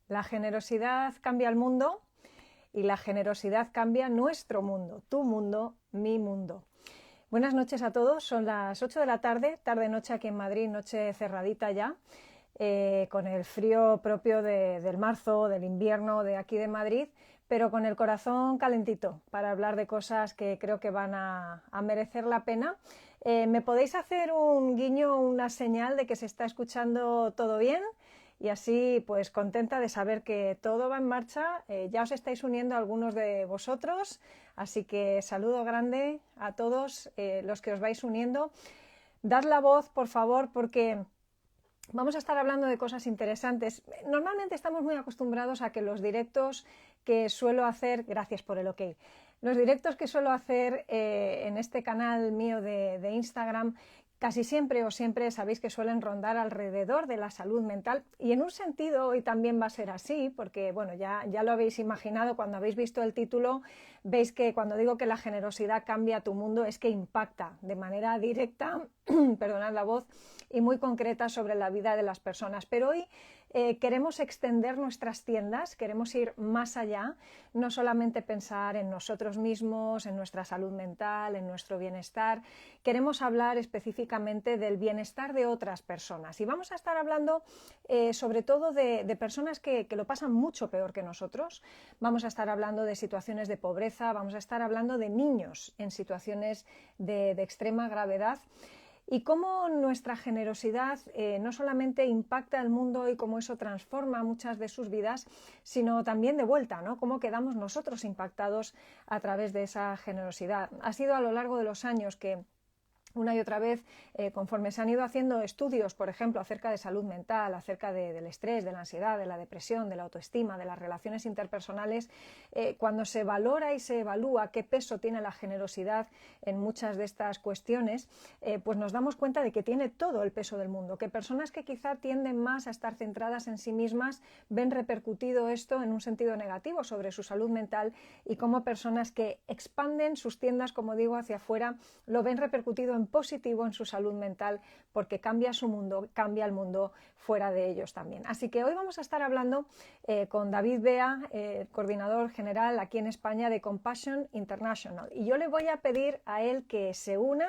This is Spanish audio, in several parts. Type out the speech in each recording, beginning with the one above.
La generosidad cambia el mundo y la generosidad cambia nuestro mundo, tu mundo, mi mundo. Buenas noches a todos, son las 8 de la tarde, tarde-noche aquí en Madrid, noche cerradita ya, con el frío propio del marzo, del invierno de aquí de Madrid, pero con el corazón calentito para hablar de cosas que creo que van a merecer la pena. ¿Me podéis hacer un guiño, una señal de que se está escuchando todo bien? Y así, pues contenta de saber que todo va en marcha. Ya os estáis uniendo algunos de vosotros, así que saludo grande a todos los que os vais uniendo. Dad la voz, por favor, porque vamos a estar hablando de cosas interesantes. Normalmente estamos muy acostumbrados a que los directos que suelo hacer, gracias por el ok, los directos que suelo hacer en este canal mío de Instagram, casi siempre o siempre sabéis que suelen rondar alrededor de la salud mental, y en un sentido hoy también va a ser así, porque bueno, ya lo habéis imaginado cuando habéis visto el título. Veis que cuando digo que la generosidad cambia tu mundo es que impacta de manera directa, perdonad la voz, y muy concreta sobre la vida de las personas. Pero hoy queremos extender nuestras tiendas, queremos ir más allá, no solamente pensar en nosotros mismos, en nuestra salud mental, en nuestro bienestar. Queremos hablar específicamente del bienestar de otras personas, y vamos a estar hablando sobre todo de personas que lo pasan mucho peor que nosotros. Vamos a estar hablando de situaciones de pobreza, vamos a estar hablando de niños en situaciones de extrema gravedad, y cómo nuestra generosidad no solamente impacta el mundo y cómo eso transforma muchas de sus vidas, sino también de vuelta, ¿no? Cómo quedamos nosotros impactados a través de esa generosidad. Ha sido a lo largo de los años que una y otra vez, conforme se han ido haciendo estudios, por ejemplo, acerca de salud mental, acerca del estrés, de la ansiedad, de la depresión, de la autoestima, de las relaciones interpersonales, cuando se valora y se evalúa qué peso tiene la generosidad en muchas de estas cuestiones, pues nos damos cuenta de que tiene todo el peso del mundo, que personas que quizá tienden más a estar centradas en sí mismas ven repercutido esto en un sentido negativo sobre su salud mental, y como personas que expanden sus tiendas, como digo, hacia afuera, lo ven repercutido en positivo en su salud mental, porque cambia su mundo, cambia el mundo fuera de ellos también. Así que hoy vamos a estar hablando con David Bea, coordinador general aquí en España de Compassion International, y yo le voy a pedir a él que se una.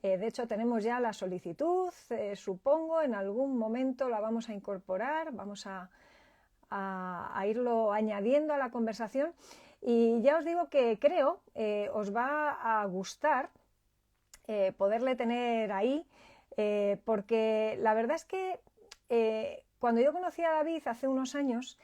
De hecho, tenemos ya la solicitud, supongo en algún momento la vamos a incorporar, vamos a irlo añadiendo a la conversación, y ya os digo que creo os va a gustar poderle tener ahí, porque la verdad es que cuando yo conocí a David hace unos años,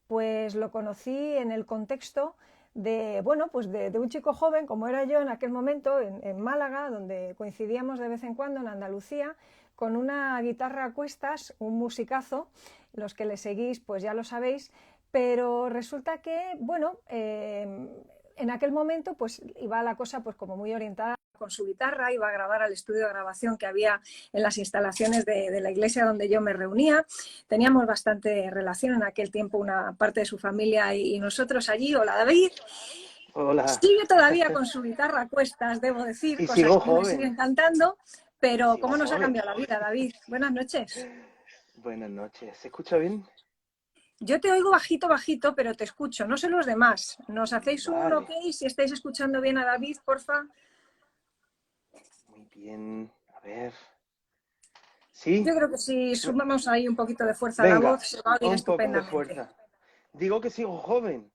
pues lo conocí en el contexto de, bueno, pues de un chico joven como era yo en aquel momento en Málaga, donde coincidíamos de vez en cuando, en Andalucía, con una guitarra a cuestas, un musicazo. Los que le seguís pues ya lo sabéis, pero resulta que, bueno, en aquel momento pues iba la cosa pues como muy orientada con su guitarra, iba a grabar al estudio de grabación que había en las instalaciones de la iglesia donde yo me reunía. Teníamos bastante relación en aquel tiempo, una parte de su familia y nosotros allí. Hola, David. Hola. Sigue todavía con su guitarra a cuestas, debo decir, Y cosas sigo que me joven. siguen cantando, Y pero sigo ¿cómo nos ha joven. cambiado la vida, David? Buenas noches. Buenas noches. ¿Se escucha bien? Yo te oigo bajito, bajito, pero te escucho. No sé los demás. ¿Nos hacéis un ok Vale. si estáis escuchando bien a David, porfa? Muy bien. A ver. ¿Sí? Yo creo que si sumamos ahí un poquito de fuerza a la Venga, voz, se va a oír un poco de estupendamente. fuerza. Digo que sigo joven.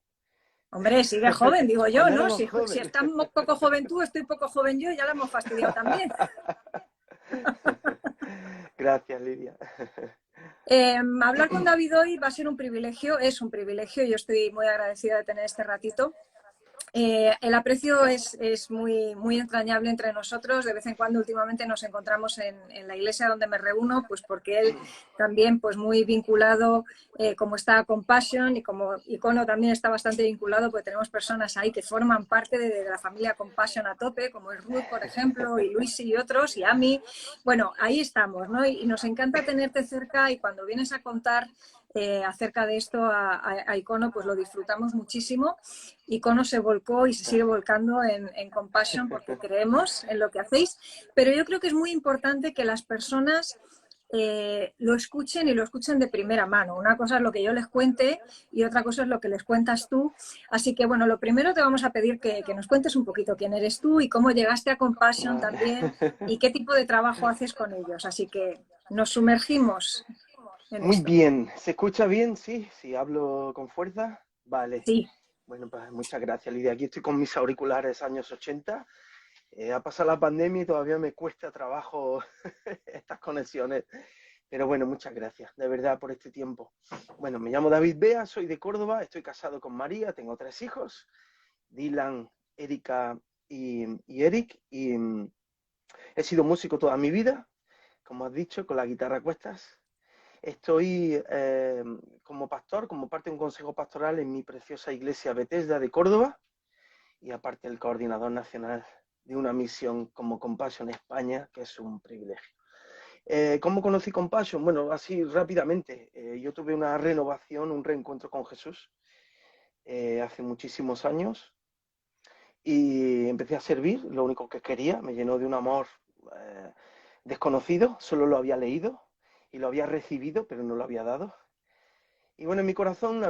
Hombre, sigue joven, digo yo, ¿no? Andamos Si joven. estás poco joven tú, estoy poco joven yo, ya la hemos fastidiado también. Gracias, Lidia. Hablar con David hoy va a ser un privilegio, es un privilegio, yo estoy muy agradecida de tener este ratito. El aprecio es muy entrañable entre nosotros. De vez en cuando últimamente nos encontramos en la iglesia donde me reúno, pues porque él también pues muy vinculado, como está Compassion, y como Icono también está bastante vinculado, porque tenemos personas ahí que forman parte de la familia Compassion a tope, como es Ruth, por ejemplo, y Luis y otros, y Ami. Bueno, ahí estamos, ¿no? Y nos encanta tenerte cerca, y cuando vienes a contar acerca de esto a Icono, pues lo disfrutamos muchísimo. Icono se volcó y se sigue Gracias. volcando en Compassion porque creemos en lo que hacéis, pero yo creo que es muy importante que las personas lo escuchen y lo escuchen de primera mano. Una cosa es lo que yo les cuente y otra cosa es lo que les cuentas tú. Así que, bueno, lo primero te vamos a pedir que nos cuentes un poquito quién eres tú y cómo llegaste a Compassion Vale. también y qué tipo de trabajo haces con ellos. Así que nos sumergimos en Muy esto. bien. ¿Se escucha bien? Sí, sí, hablo con fuerza. Vale. Sí. Bueno, pues muchas gracias, Lidia. Aquí estoy con mis auriculares años 80. Ha pasado la pandemia y todavía me cuesta trabajo estas conexiones. Pero bueno, muchas gracias, de verdad, por este tiempo. Bueno, me llamo David Bea, soy de Córdoba, estoy casado con María, tengo 3 hijos, Dylan, Erika y Eric. He sido músico toda mi vida, como has dicho, con la guitarra a cuestas. Estoy como pastor, como parte de un consejo pastoral en mi preciosa iglesia Bethesda de Córdoba y aparte el coordinador nacional de una misión como Compassion España, que es un privilegio. ¿Cómo conocí Compassion? Bueno, así rápidamente. Yo tuve una renovación, un reencuentro con Jesús hace muchísimos años y empecé a servir, lo único que quería, me llenó de un amor eh, desconocido, solo lo había leído y lo había recibido, pero no lo había dado. Y bueno, en mi corazón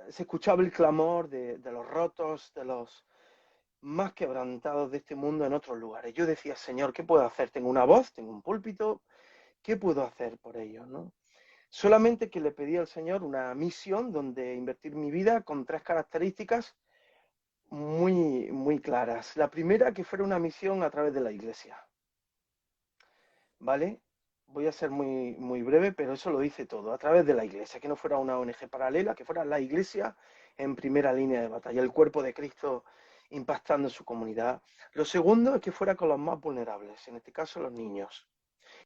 se escuchaba el clamor de los rotos, de los más quebrantados de este mundo en otros lugares. Yo decía, Señor, ¿qué puedo hacer? Tengo una voz, tengo un púlpito, ¿qué puedo hacer por ellos, no? Solamente que le pedí al Señor una misión donde invertir mi vida con 3 características muy claras. La primera, que fuera una misión a través de la iglesia, ¿vale? Voy a ser muy breve, pero eso lo dice todo, a través de la iglesia, que no fuera una ONG paralela, que fuera la iglesia en primera línea de batalla, el cuerpo de Cristo impactando en su comunidad. Lo segundo es que fuera con los más vulnerables, en este caso los niños.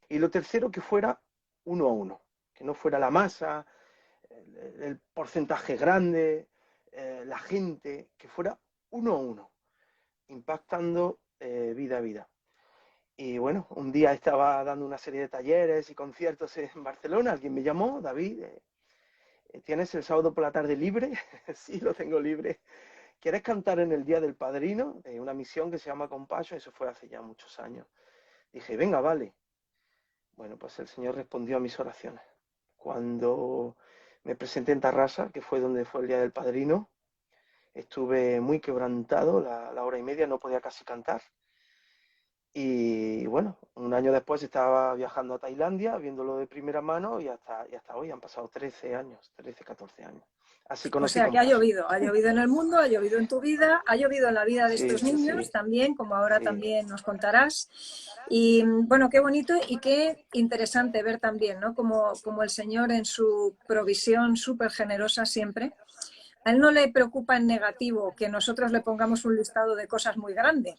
Y lo tercero, que fuera uno a uno, que no fuera la masa, el porcentaje grande, la gente, que fuera uno a uno, impactando vida a vida. Y bueno, un día estaba dando una serie de talleres y conciertos en Barcelona, alguien me llamó, David, ¿tienes el sábado por la tarde libre? Sí, lo tengo libre. ¿Quieres cantar en el Día del Padrino? Una misión que se llama Compassion, eso fue hace ya muchos años. Dije, venga, vale. Bueno, pues el Señor respondió a mis oraciones. Cuando me presenté en Tarrasa, que fue donde fue el Día del Padrino, estuve muy quebrantado, la hora y media, no podía casi cantar. Y bueno, un año después estaba viajando a Tailandia, viéndolo de primera mano y hasta hoy han pasado 13 años, 13, 14 años. Así O conocí sea que Compassion. ha llovido en el mundo, ha llovido en tu vida, ha llovido en la vida de Sí, estos sí, niños sí, también, como ahora sí, también nos contarás. Y bueno, qué bonito y qué interesante ver también, ¿no? Como el Señor en su provisión súper generosa siempre. A Él no le preocupa en negativo que nosotros le pongamos un listado de cosas muy grande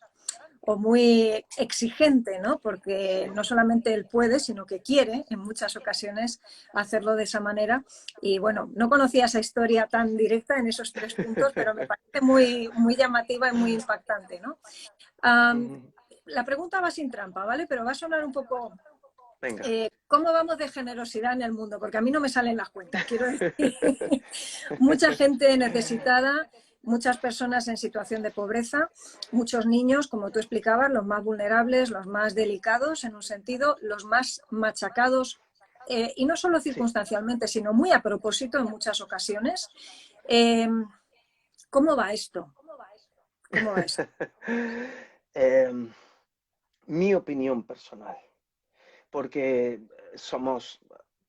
o muy exigente, ¿no? sí. Porque no solamente él puede, sino que quiere en muchas ocasiones hacerlo de esa manera. Y bueno, no conocía esa historia tan directa en esos 3 puntos, pero me parece muy llamativa y muy impactante, ¿no? Um, Ujú. la pregunta va sin trampa, ¿vale? Pero va a sonar un poco Venga. ¿cómo vamos de generosidad en el mundo? Porque a mí no me salen las cuentas, quiero decir. Mucha gente necesitada, muchas personas en situación de pobreza, muchos niños, como tú explicabas, los más vulnerables, los más delicados en un sentido, los más machacados, y no solo Sí. circunstancialmente, sino muy a propósito en muchas ocasiones. Eh, ¿Cómo va esto? ¿Cómo va esto? Em, Mi opinión personal, porque somos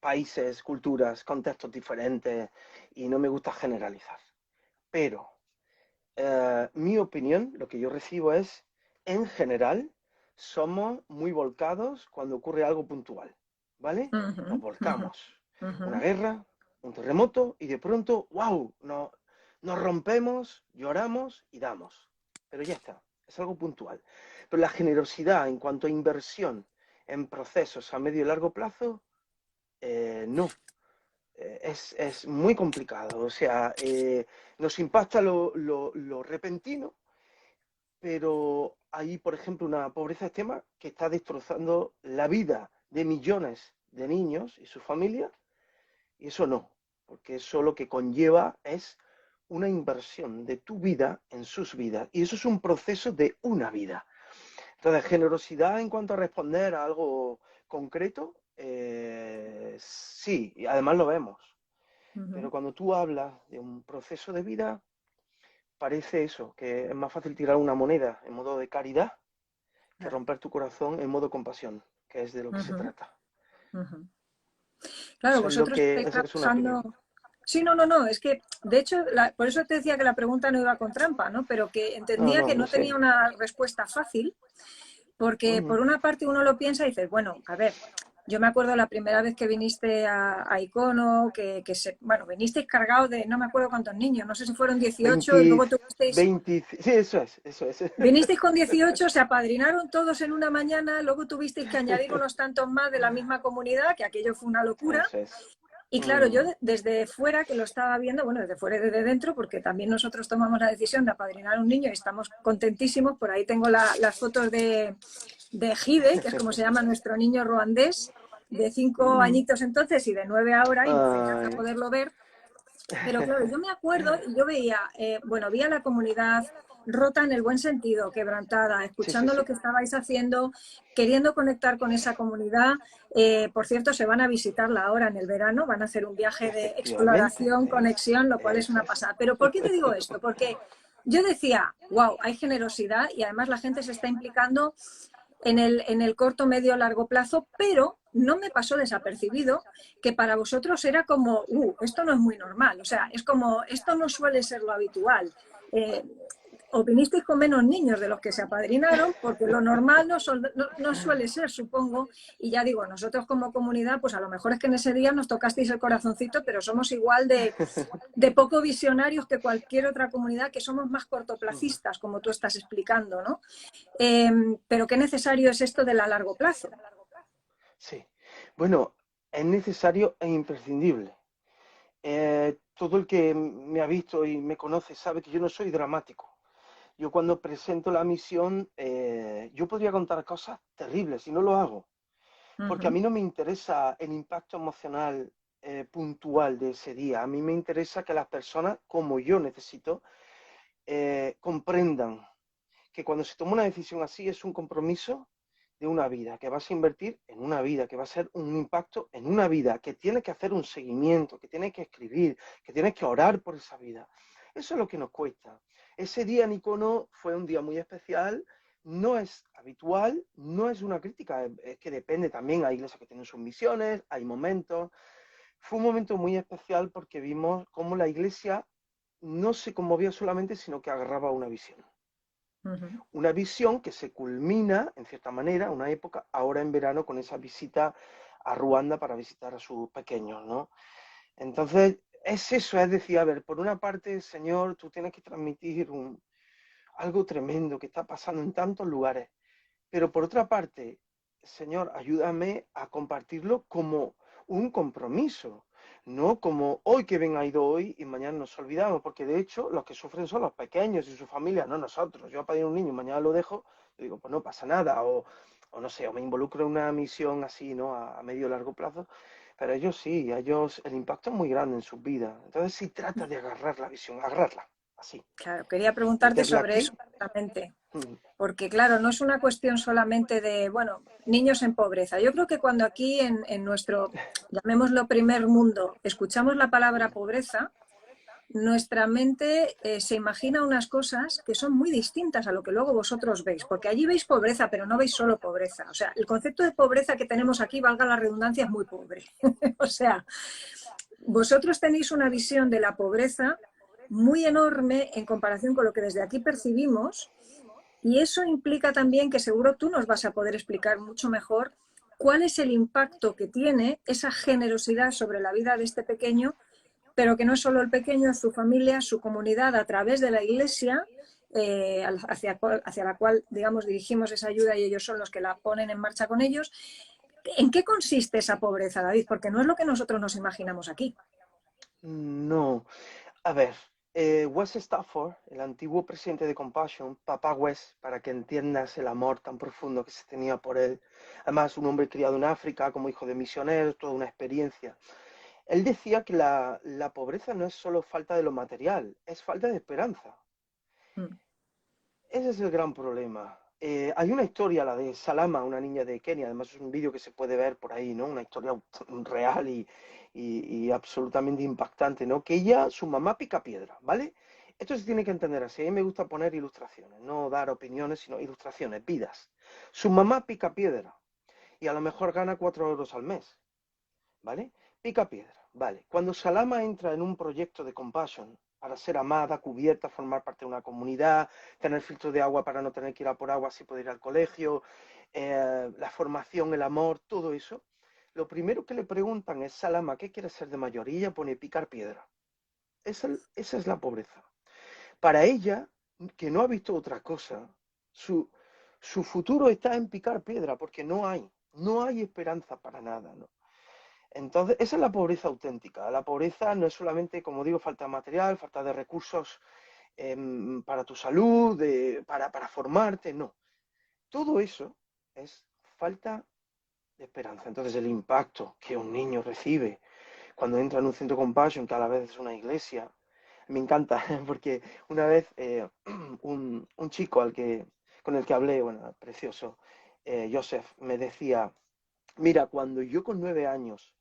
países, culturas, contextos diferentes y no me gusta generalizar. Pero mi opinión, lo que yo recibo es, en general, somos muy volcados cuando ocurre algo puntual, ¿vale? Uh -huh, Nos uh -huh, volcamos. uh Una -huh. guerra, un terremoto y de pronto, wow, nos rompemos, lloramos y damos. Pero ya está, es algo puntual. Pero la generosidad en cuanto a inversión en procesos a medio y largo plazo, no. Es muy complicado. O sea, nos impacta lo repentino, pero hay, por ejemplo, una pobreza extrema que está destrozando la vida de millones de niños y su familia, y eso no, porque eso lo que conlleva es una inversión de tu vida en sus vidas, y eso es un proceso de una vida. Entonces, generosidad en cuanto a responder a algo concreto, sí, y además lo vemos. Pero Ujú. cuando tú hablas de un proceso de vida, parece eso, que es más fácil tirar una moneda en modo de caridad que Claro. romper tu corazón en modo compasión, que es de lo que se Ujú, trata. ujú. Claro, Eso es lo vosotros que, estáis esa es una opinión. trabajando. Sí, no, no, no, es que de hecho, por eso te decía que la pregunta no iba con trampa, ¿no? Pero que No, entendía no, que lo no sé. tenía una respuesta fácil, porque Ujú. por una parte uno lo piensa y dices, bueno, a ver, yo me acuerdo la primera vez que viniste a Icono, bueno, vinisteis cargados de no me acuerdo cuántos niños, no sé si fueron 18 y 20, luego tuvisteis. 20, sí, eso es, eso es. Vinisteis con 18, se apadrinaron todos en una mañana, luego tuvisteis que añadir unos tantos más de la misma comunidad, que aquello fue una locura. Eso es. Y claro, yo Mm, desde fuera, que lo estaba viendo, bueno, desde fuera y desde dentro, porque también nosotros tomamos la decisión de apadrinar a un niño y estamos contentísimos. Por ahí tengo las fotos de Gide, que es como se llama nuestro niño ruandés, de 5 mm. añitos entonces y de 9 ahora, y nos encanta Ay. poderlo ver. Pero claro, yo me acuerdo y yo veía, bueno, vi a la comunidad rota en el buen sentido, quebrantada, Sí, sí, escuchando lo sí. que estabais haciendo, queriendo conectar con esa comunidad. Por cierto, se van a visitarla ahora en el verano, van a hacer un viaje de Efectivamente. exploración, conexión, lo cual es Eso una es. pasada. Pero ¿por qué te digo esto? Porque yo decía, wow, hay generosidad y además la gente se está implicando en el corto, medio, largo plazo, pero no me pasó desapercibido que para vosotros era como, esto no es muy normal, o sea, es como, esto no suele ser lo habitual. Eh, o vinisteis con menos niños de los que se apadrinaron, porque lo normal no suele ser, supongo, y ya digo, nosotros como comunidad, pues a lo mejor es que en ese día nos tocasteis el corazoncito, pero somos igual de poco visionarios que cualquier otra comunidad, que somos más cortoplacistas, como tú estás explicando, ¿no? Eh, pero qué necesario es esto del a largo plazo. Sí. Bueno, es necesario e imprescindible. Todo el que me ha visto y me conoce sabe que yo no soy dramático. Yo cuando presento la misión, yo podría contar cosas terribles y no lo hago, Uh porque a -huh, mí no me interesa el impacto emocional puntual de ese día. A mí me interesa que las personas, como yo necesito, comprendan que cuando se toma una decisión así es un compromiso de una vida, que vas a invertir en una vida, que va a ser un impacto en una vida, que tienes que hacer un seguimiento, que tienes que escribir, que tienes que orar por esa vida. Eso es lo que nos cuesta. Ese día en Icono fue un día muy especial, no es habitual, no es una crítica, es que depende también, hay iglesias que tienen sus misiones, hay momentos. Fue un momento muy especial porque vimos cómo la iglesia no se conmovía solamente, sino que agarraba una visión. uh -huh. Una visión que se culmina, en cierta manera, una época, ahora en verano, con esa visita a Ruanda para visitar a sus pequeños, ¿no? Entonces, es eso, es decir, a ver, por una parte, Señor, tú tienes que transmitir algo tremendo que está pasando en tantos lugares, pero por otra parte, Señor, ayúdame a compartirlo como un compromiso, no como hoy que ven ha ido hoy y mañana nos olvidamos, porque de hecho los que sufren son los pequeños y su familia, no nosotros. Yo apadrino un niño y mañana lo dejo, yo digo, pues no pasa nada, o no sé, o me involucro en una misión así, ¿no? A medio o largo plazo, pero ellos sí, ellos el impacto es muy grande en sus vidas. Entonces sí trata de agarrar la visión, agarrarla, así, Claro, quería preguntarte meterla sobre eso aquí. justamente, porque claro, no es una cuestión solamente de, bueno, niños en pobreza. Yo creo que cuando aquí en nuestro, llamémoslo primer mundo, escuchamos la palabra pobreza, nuestra mente se imagina unas cosas que son muy distintas a lo que luego vosotros veis, porque allí veis pobreza, pero no veis solo pobreza. O sea, el concepto de pobreza que tenemos aquí, valga la redundancia, es muy pobre. O sea, vosotros tenéis una visión de la pobreza muy enorme en comparación con lo que desde aquí percibimos, y eso implica también que seguro tú nos vas a poder explicar mucho mejor cuál es el impacto que tiene esa generosidad sobre la vida de este pequeño, pero que no es solo el pequeño, es su familia, su comunidad, a través de la iglesia, hacia la cual, digamos, dirigimos esa ayuda y ellos son los que la ponen en marcha con ellos. ¿En qué consiste esa pobreza, David? Porque no es lo que nosotros nos imaginamos aquí. No, a ver, Wes Stafford, el antiguo presidente de Compassion, Papá Wes, para que entiendas el amor tan profundo que se tenía por él, además un hombre criado en África como hijo de misioneros, toda una experiencia. Él decía que la pobreza no es solo falta de lo material, es falta de esperanza. Mm. Ese es el gran problema. hay una historia, la de Salama, una niña de Kenia, además es un vídeo que se puede ver por ahí, ¿no? Una historia real y absolutamente impactante, ¿no? Que ella, su mamá pica piedra, ¿vale? Esto se tiene que entender así. A mí me gusta poner ilustraciones, no dar opiniones, sino ilustraciones, vidas. Su mamá pica piedra y a lo mejor gana 4 euros al mes, ¿vale? Pica piedra, ¿vale? Cuando Salama entra en un proyecto de Compassion para ser amada, cubierta, formar parte de una comunidad, tener filtro de agua para no tener que ir a por agua, así poder ir al colegio, la formación, el amor, todo eso, lo primero que le preguntan es, Salama, ¿qué quieres ser de mayor? Y ella pone picar piedra. Esa es la pobreza. Para ella, que no ha visto otra cosa, su, su futuro está en picar piedra, porque no hay esperanza para nada, ¿no? Entonces, esa es la pobreza auténtica. La pobreza no es solamente, como digo, falta de material, falta de recursos para tu salud, para formarte, no. Todo eso es falta de esperanza. Entonces, el impacto que un niño recibe cuando entra en un centro Compassion, que a la vez es una iglesia, me encanta, porque una vez un chico con el que hablé, bueno, precioso, Joseph, me decía, mira, cuando yo con 9 años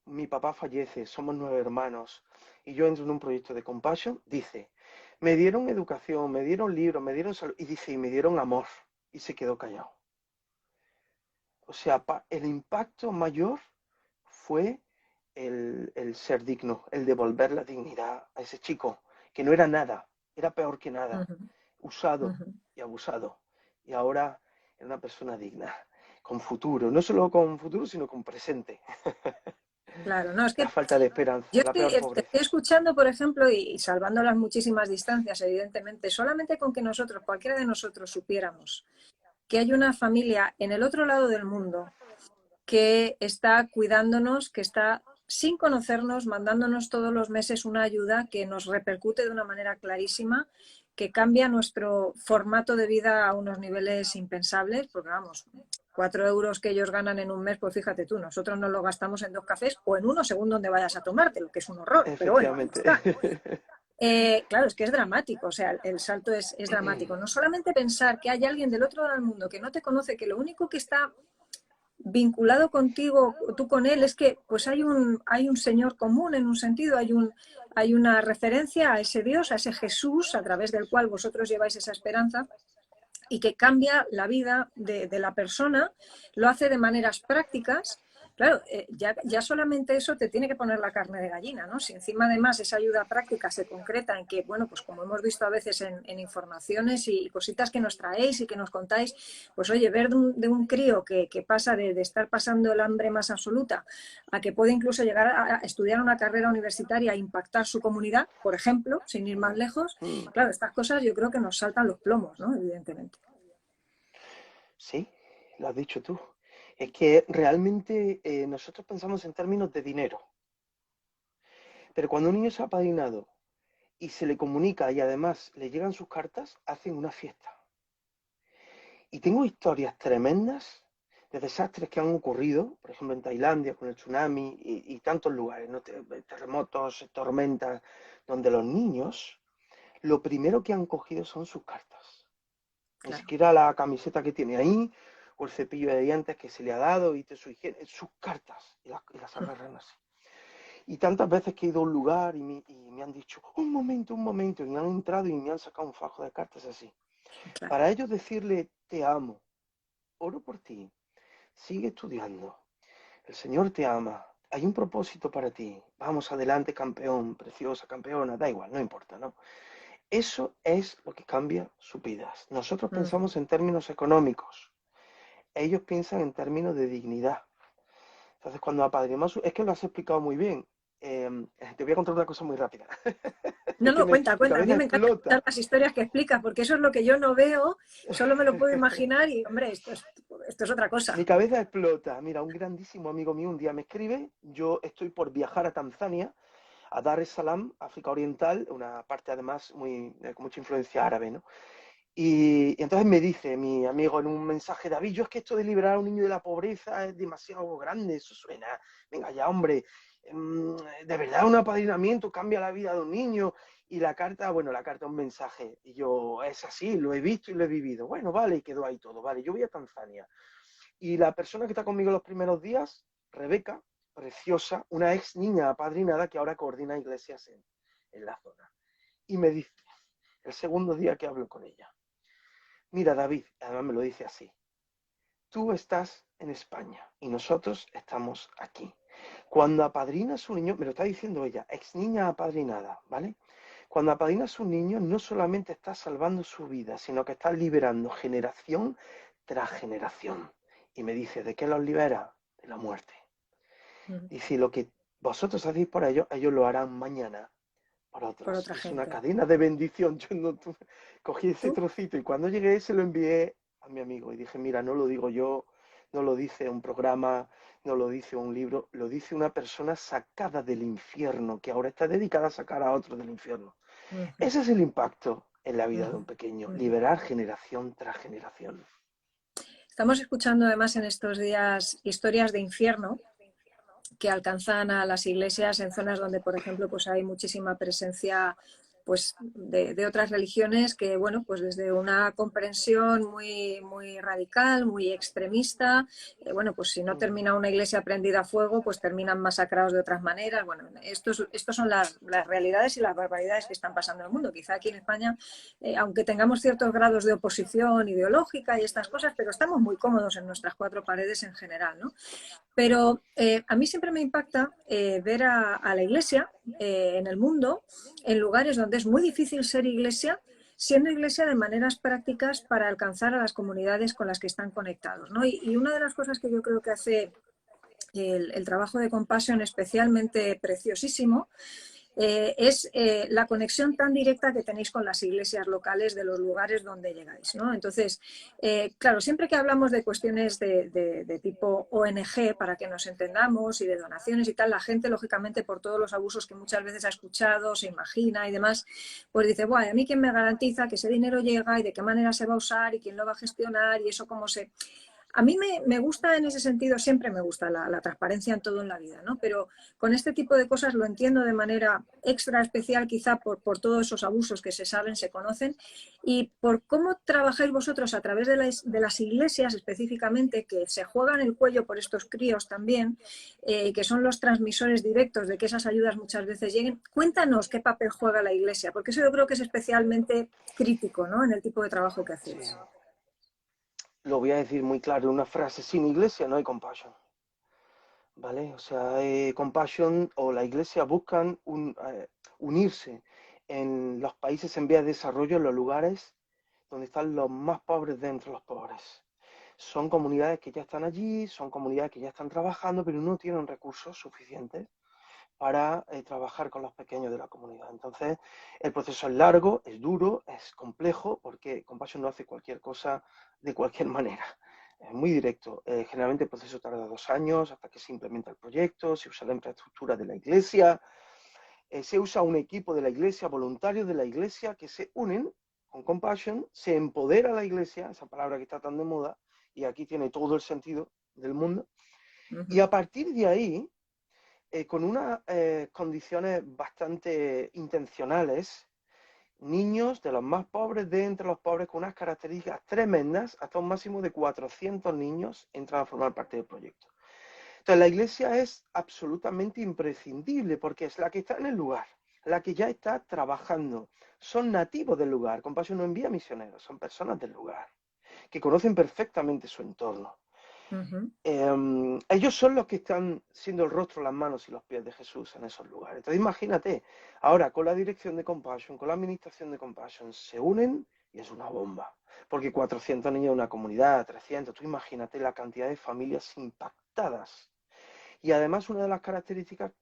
mi papá fallece, somos 9 hermanos, y yo entro en un proyecto de Compassion, dice, me dieron educación, me dieron libros, me dieron salud, y dice, y me dieron amor, y se quedó callado. O sea, el impacto mayor fue el ser digno, el devolver la dignidad a ese chico, que no era nada, era peor que nada, Ujú, usado ujú. y abusado. Y ahora era una persona digna, con futuro, no solo con futuro, sino con presente. Claro, no, es La que falta de esperanza, yo la peor te estoy pobreza. escuchando, por ejemplo, y salvando las muchísimas distancias, evidentemente, solamente con que nosotros, cualquiera de nosotros, supiéramos que hay una familia en el otro lado del mundo que está cuidándonos, que está sin conocernos, mandándonos todos los meses una ayuda que nos repercute de una manera clarísima, que cambia nuestro formato de vida a unos niveles impensables, porque vamos, 4 euros que ellos ganan en un mes, pues fíjate tú, nosotros nos lo gastamos en 2 cafés o en uno según donde vayas a tomarte, lo que es un horror, pero bueno, ahí Efectivamente. está. Claro, es que es dramático, o sea, el salto es dramático. No solamente pensar que hay alguien del otro lado del mundo que no te conoce, que lo único que está vinculado contigo, tú con él, es que pues hay un Señor común en un sentido, hay una referencia a ese Dios, a ese Jesús, a través del cual vosotros lleváis esa esperanza y que cambia la vida de la persona, lo hace de maneras prácticas. Claro, ya solamente eso te tiene que poner la carne de gallina, ¿no? Si encima además esa ayuda práctica se concreta en que, bueno, pues como hemos visto a veces en informaciones y cositas que nos traéis y que nos contáis, pues oye, ver de un crío que pasa de estar pasando el hambre más absoluta a que puede incluso llegar a estudiar una carrera universitaria e impactar su comunidad, por ejemplo, sin ir más lejos, claro, estas cosas yo creo que nos saltan los plomos, ¿no? Evidentemente. Sí, lo has dicho tú. Es que realmente nosotros pensamos en términos de dinero, pero cuando un niño es apadrinado y se le comunica y además le llegan sus cartas, hacen una fiesta. Y tengo historias tremendas de desastres que han ocurrido, por ejemplo en Tailandia con el tsunami y tantos lugares, ¿no? Terremotos, tormentas, donde los niños lo primero que han cogido son sus cartas. Ni Claro. siquiera la camiseta que tiene ahí o el cepillo de dientes que se le ha dado y su higiene, sus cartas y las agarran así. Y tantas veces que he ido a un lugar y me han dicho, un momento, y me han entrado y me han sacado un fajo de cartas así. Claro. Para ellos decirle, te amo, oro por ti, sigue estudiando, el Señor te ama, hay un propósito para ti, vamos adelante campeón, preciosa campeona, da igual, no importa, ¿no? Eso es lo que cambia sus vidas. Nosotros Uh-huh. pensamos en términos económicos, ellos piensan en términos de dignidad. Entonces, cuando apadrinamos, es que lo has explicado muy bien. Te voy a contar una cosa muy rápida. No, Es que no, cuenta, mi cuenta. A mí cabeza me encanta explota. escuchar las historias que explicas, porque eso es lo que yo no veo, solo me lo puedo imaginar y, hombre, esto es otra Mi cosa. cabeza explota. Mira, un grandísimo amigo mío un día me escribe, yo estoy por viajar a Tanzania, a Dar es Salaam, África Oriental, una parte además con mucha influencia árabe, ¿no? Y entonces me dice mi amigo en un mensaje, David, yo es que esto de liberar a un niño de la pobreza es demasiado grande, eso suena, venga ya hombre, de verdad un apadrinamiento cambia la vida de un niño Y la carta, bueno, la carta es un mensaje. Y yo, es así, lo he visto y lo he vivido. Bueno, vale, y quedó ahí todo. Vale, yo voy a Tanzania. Y la persona que está conmigo los primeros días, Rebeca, preciosa, una ex niña apadrinada que ahora coordina iglesias en la zona. Y me dice, el segundo día que hablo con ella, mira David, además me lo dice así, tú estás en España y nosotros estamos aquí. Cuando apadrinas un niño, me lo está diciendo ella, ex niña apadrinada, ¿vale? Cuando apadrinas un niño, no solamente estás salvando su vida, sino que estás liberando generación tras generación. Y me dice, ¿de qué los libera? De la muerte. Dice, lo que vosotros hacéis por ellos, ellos lo harán mañana por Por otros. otra Es una gente. cadena de bendición. Yo no cogí ese ¿Tú? trocito y cuando llegué se lo envié a mi amigo y dije, mira, no lo digo yo, no lo dice un programa, no lo dice un libro, lo dice una persona sacada del infierno, que ahora está dedicada a sacar a otros del infierno. Ujú, Ese es el impacto en la vida de ujú, un pequeño, ujú. liberar generación tras generación. Estamos escuchando además en estos días historias de infierno que alcanzan a las iglesias en zonas donde, por ejemplo, pues hay muchísima presencia pues de otras religiones que, bueno, pues desde una comprensión muy radical, muy extremista, bueno, pues si no Mm. termina una iglesia prendida a fuego, pues terminan masacrados de otras maneras. Bueno, estos son las realidades y las barbaridades que están pasando en el mundo. Quizá aquí en España, aunque tengamos ciertos grados de oposición ideológica y estas cosas, pero estamos muy cómodos en nuestras cuatro paredes en general, ¿no? Pero a mí siempre me impacta ver a la iglesia en el mundo, en lugares donde es muy difícil ser iglesia, siendo iglesia de maneras prácticas para alcanzar a las comunidades con las que están conectados, ¿no? Y una de las cosas que yo creo que hace el trabajo de Compassion especialmente preciosísimo es la conexión tan directa que tenéis con las iglesias locales de los lugares donde llegáis, ¿no? Entonces, claro, siempre que hablamos de cuestiones de tipo ONG, para que nos entendamos, y de donaciones y tal, la gente, lógicamente, por todos los abusos que muchas veces ha escuchado, se imagina y demás, pues dice, bueno, ¿a mí quién me garantiza que ese dinero llega y de qué manera se va a usar y quién lo va a gestionar y eso cómo se... A mí me gusta en ese sentido, siempre me gusta la transparencia en todo en la vida, ¿no? Pero con este tipo de cosas lo entiendo de manera extra especial, quizá por todos esos abusos que se saben, se conocen, y por cómo trabajáis vosotros a través de las iglesias específicamente, que se juegan el cuello por estos críos también, que son los transmisores directos de que esas ayudas muchas veces lleguen. Cuéntanos qué papel juega la iglesia, porque eso yo creo que es especialmente crítico, ¿no? En el tipo de trabajo que Sí, hacéis. lo voy a decir muy claro en una frase, sin iglesia no hay compasión. ¿Vale? O sea, Compassion o la Iglesia buscan unirse en los países en vías de desarrollo, en los lugares donde están los más pobres de entre los pobres. Son comunidades que ya están allí, son comunidades que ya están trabajando, pero no tienen recursos suficientes para trabajar con los pequeños de la comunidad. Entonces, el proceso es largo, es duro, es complejo, porque Compassion no hace cualquier cosa de cualquier manera. Es muy directo. Generalmente el proceso tarda 2 años hasta que se implementa el proyecto, se usa la infraestructura de la iglesia, se usa un equipo de la iglesia, voluntarios de la iglesia que se unen con Compassion, se empodera a la iglesia, esa palabra que está tan de moda, y aquí tiene todo el sentido del mundo, Uh y -huh. a partir de ahí con unas condiciones bastante intencionales, niños de los más pobres de entre los pobres con unas características tremendas, hasta un máximo de 400 niños entran a formar parte del proyecto. Entonces la iglesia es absolutamente imprescindible porque es la que está en el lugar, la que ya está trabajando. Son nativos del lugar. Compasión no envía misioneros, son personas del lugar, que conocen perfectamente su entorno. Uh -huh. Ellos son los que están siendo el rostro, las manos y los pies de Jesús en esos lugares. Entonces imagínate, ahora con la dirección de Compassion, con la administración de Compassion, se unen y es una bomba. Porque 400 niños en una comunidad, 300, tú imagínate la cantidad de familias impactadas. Y además una de las características,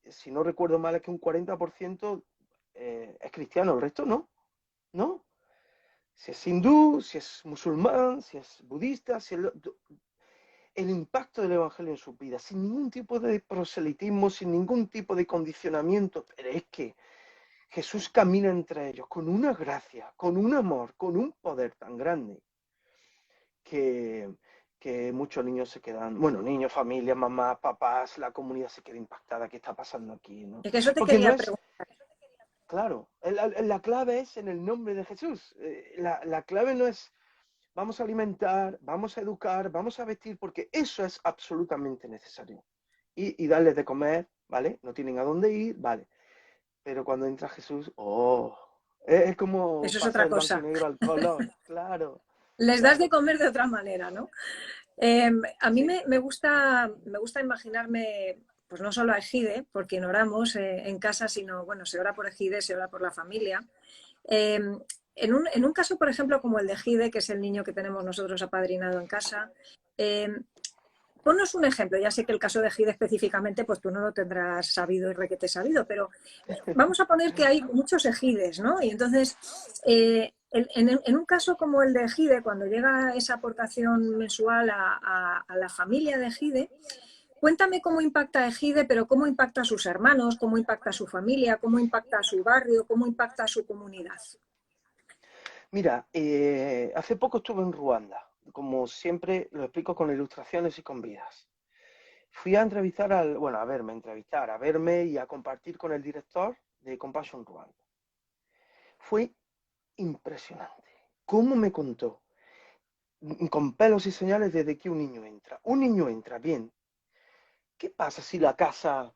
si no recuerdo mal, es que un 40% es cristiano, el resto no, ¿no? Si es hindú, si es musulmán, si es budista, si es el impacto del Evangelio en sus vidas, sin ningún tipo de proselitismo, sin ningún tipo de condicionamiento, pero es que Jesús camina entre ellos con una gracia, con un amor, con un poder tan grande que, que muchos niños se quedan, bueno, niños, familias, mamás, papás, la comunidad se queda impactada. ¿Qué está pasando aquí? ¿No? Es que eso te Porque no quería es, preguntar. claro, la clave es en el nombre de Jesús. La clave no es vamos a alimentar, vamos a educar, vamos a vestir, porque eso es absolutamente necesario. Y darles de comer, ¿vale? No tienen a dónde ir, ¿vale? Pero cuando entra Jesús, ¡oh! Es como Eso es pasa otra del blanco y cosa. negro al color, claro, Les das de claro, comer de otra manera, ¿no? A mí sí. me gusta imaginarme, pues no solo a Ejide, por quien oramos en casa, sino, bueno, se ora por Ejide, se ora por la familia. Eh, en un caso, por ejemplo, como el de Ejide, que es el niño que tenemos nosotros apadrinado en casa, eh, ponnos un ejemplo. Ya sé que el caso de Ejide específicamente, pues tú no lo tendrás sabido y requete sabido, pero vamos a poner que hay muchos ejides, ¿no? Y entonces, en un caso como el de Ejide, cuando llega esa aportación mensual a la familia de Ejide, cuéntame cómo impacta Ejide, pero cómo impacta a sus hermanos, cómo impacta a su familia, cómo impacta a su barrio, cómo impacta a su comunidad. Mira, hace poco estuve en Ruanda, como siempre lo explico con ilustraciones y con vidas. Fui a entrevistar bueno, a verme, a verme y a compartir con el director de Compassion Ruanda. Fue impresionante. ¿Cómo me contó? Con pelos y señales desde que un niño entra. Un niño entra, bien. ¿Qué pasa si la casa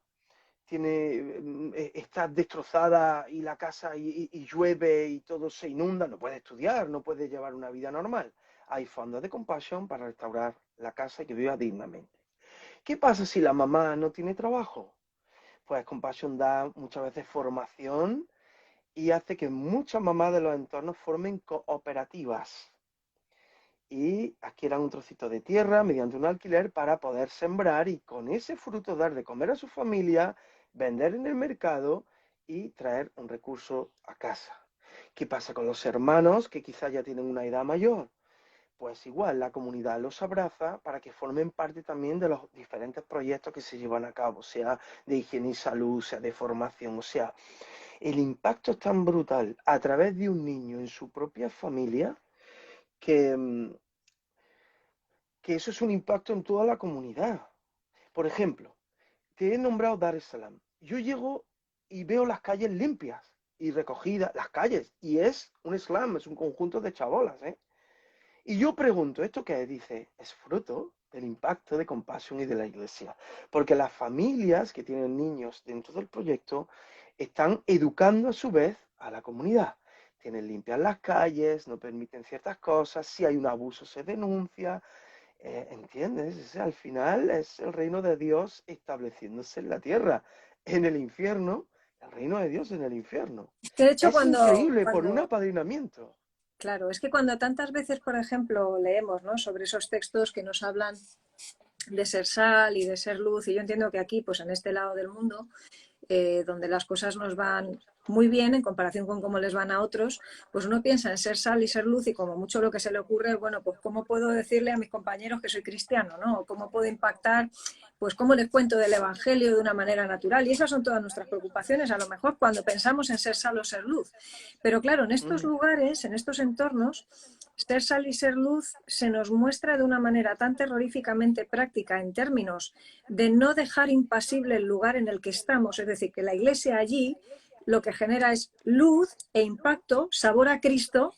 está destrozada y la casa y llueve y todo se inunda? No puede estudiar, no puede llevar una vida normal. Hay fondos de Compassion para restaurar la casa y que viva dignamente. ¿Qué pasa si la mamá no tiene trabajo? Pues Compassion da muchas veces formación y hace que muchas mamás de los entornos formen cooperativas y adquieran un trocito de tierra mediante un alquiler para poder sembrar y con ese fruto dar de comer a su familia, vender en el mercado y traer un recurso a casa. ¿Qué pasa con los hermanos que quizás ya tienen una edad mayor? Pues igual la comunidad los abraza para que formen parte también de los diferentes proyectos que se llevan a cabo, sea de higiene y salud, sea de formación, o sea, el impacto es tan brutal a través de un niño en su propia familia que, que eso es un impacto en toda la comunidad. Por ejemplo, te he nombrado Dar es Salaam. Yo llego y veo las calles limpias y recogidas, las calles, y es un slam, es un conjunto de chabolas, ¿eh? Y yo pregunto, ¿esto qué es? Dice, es fruto del impacto de Compassion y de la iglesia. Porque las familias que tienen niños dentro del proyecto están educando a su vez a la comunidad. Tienen limpias las calles, no permiten ciertas cosas, si hay un abuso se denuncia, ¿entiendes? O sea, al final es el reino de Dios estableciéndose en la tierra. En el infierno, el reino de Dios en el infierno. Que de hecho, Es increíble por un apadrinamiento. claro, es que cuando tantas veces, por ejemplo, leemos, ¿no?, sobre esos textos que nos hablan de ser sal y de ser luz, y yo entiendo que aquí, pues en este lado del mundo, donde las cosas nos van muy bien en comparación con cómo les van a otros, pues uno piensa en ser sal y ser luz y como mucho lo que se le ocurre es, bueno, pues cómo puedo decirle a mis compañeros que soy cristiano, ¿no? O cómo puedo impactar, pues cómo les cuento del Evangelio de una manera natural. Y esas son todas nuestras preocupaciones, a lo mejor cuando pensamos en ser sal o ser luz. Pero claro, en estos Mm. lugares, en estos entornos, ser sal y ser luz se nos muestra de una manera tan terroríficamente práctica en términos de no dejar impasible el lugar en el que estamos, es decir, que la iglesia allí lo que genera es luz e impacto, sabor a Cristo,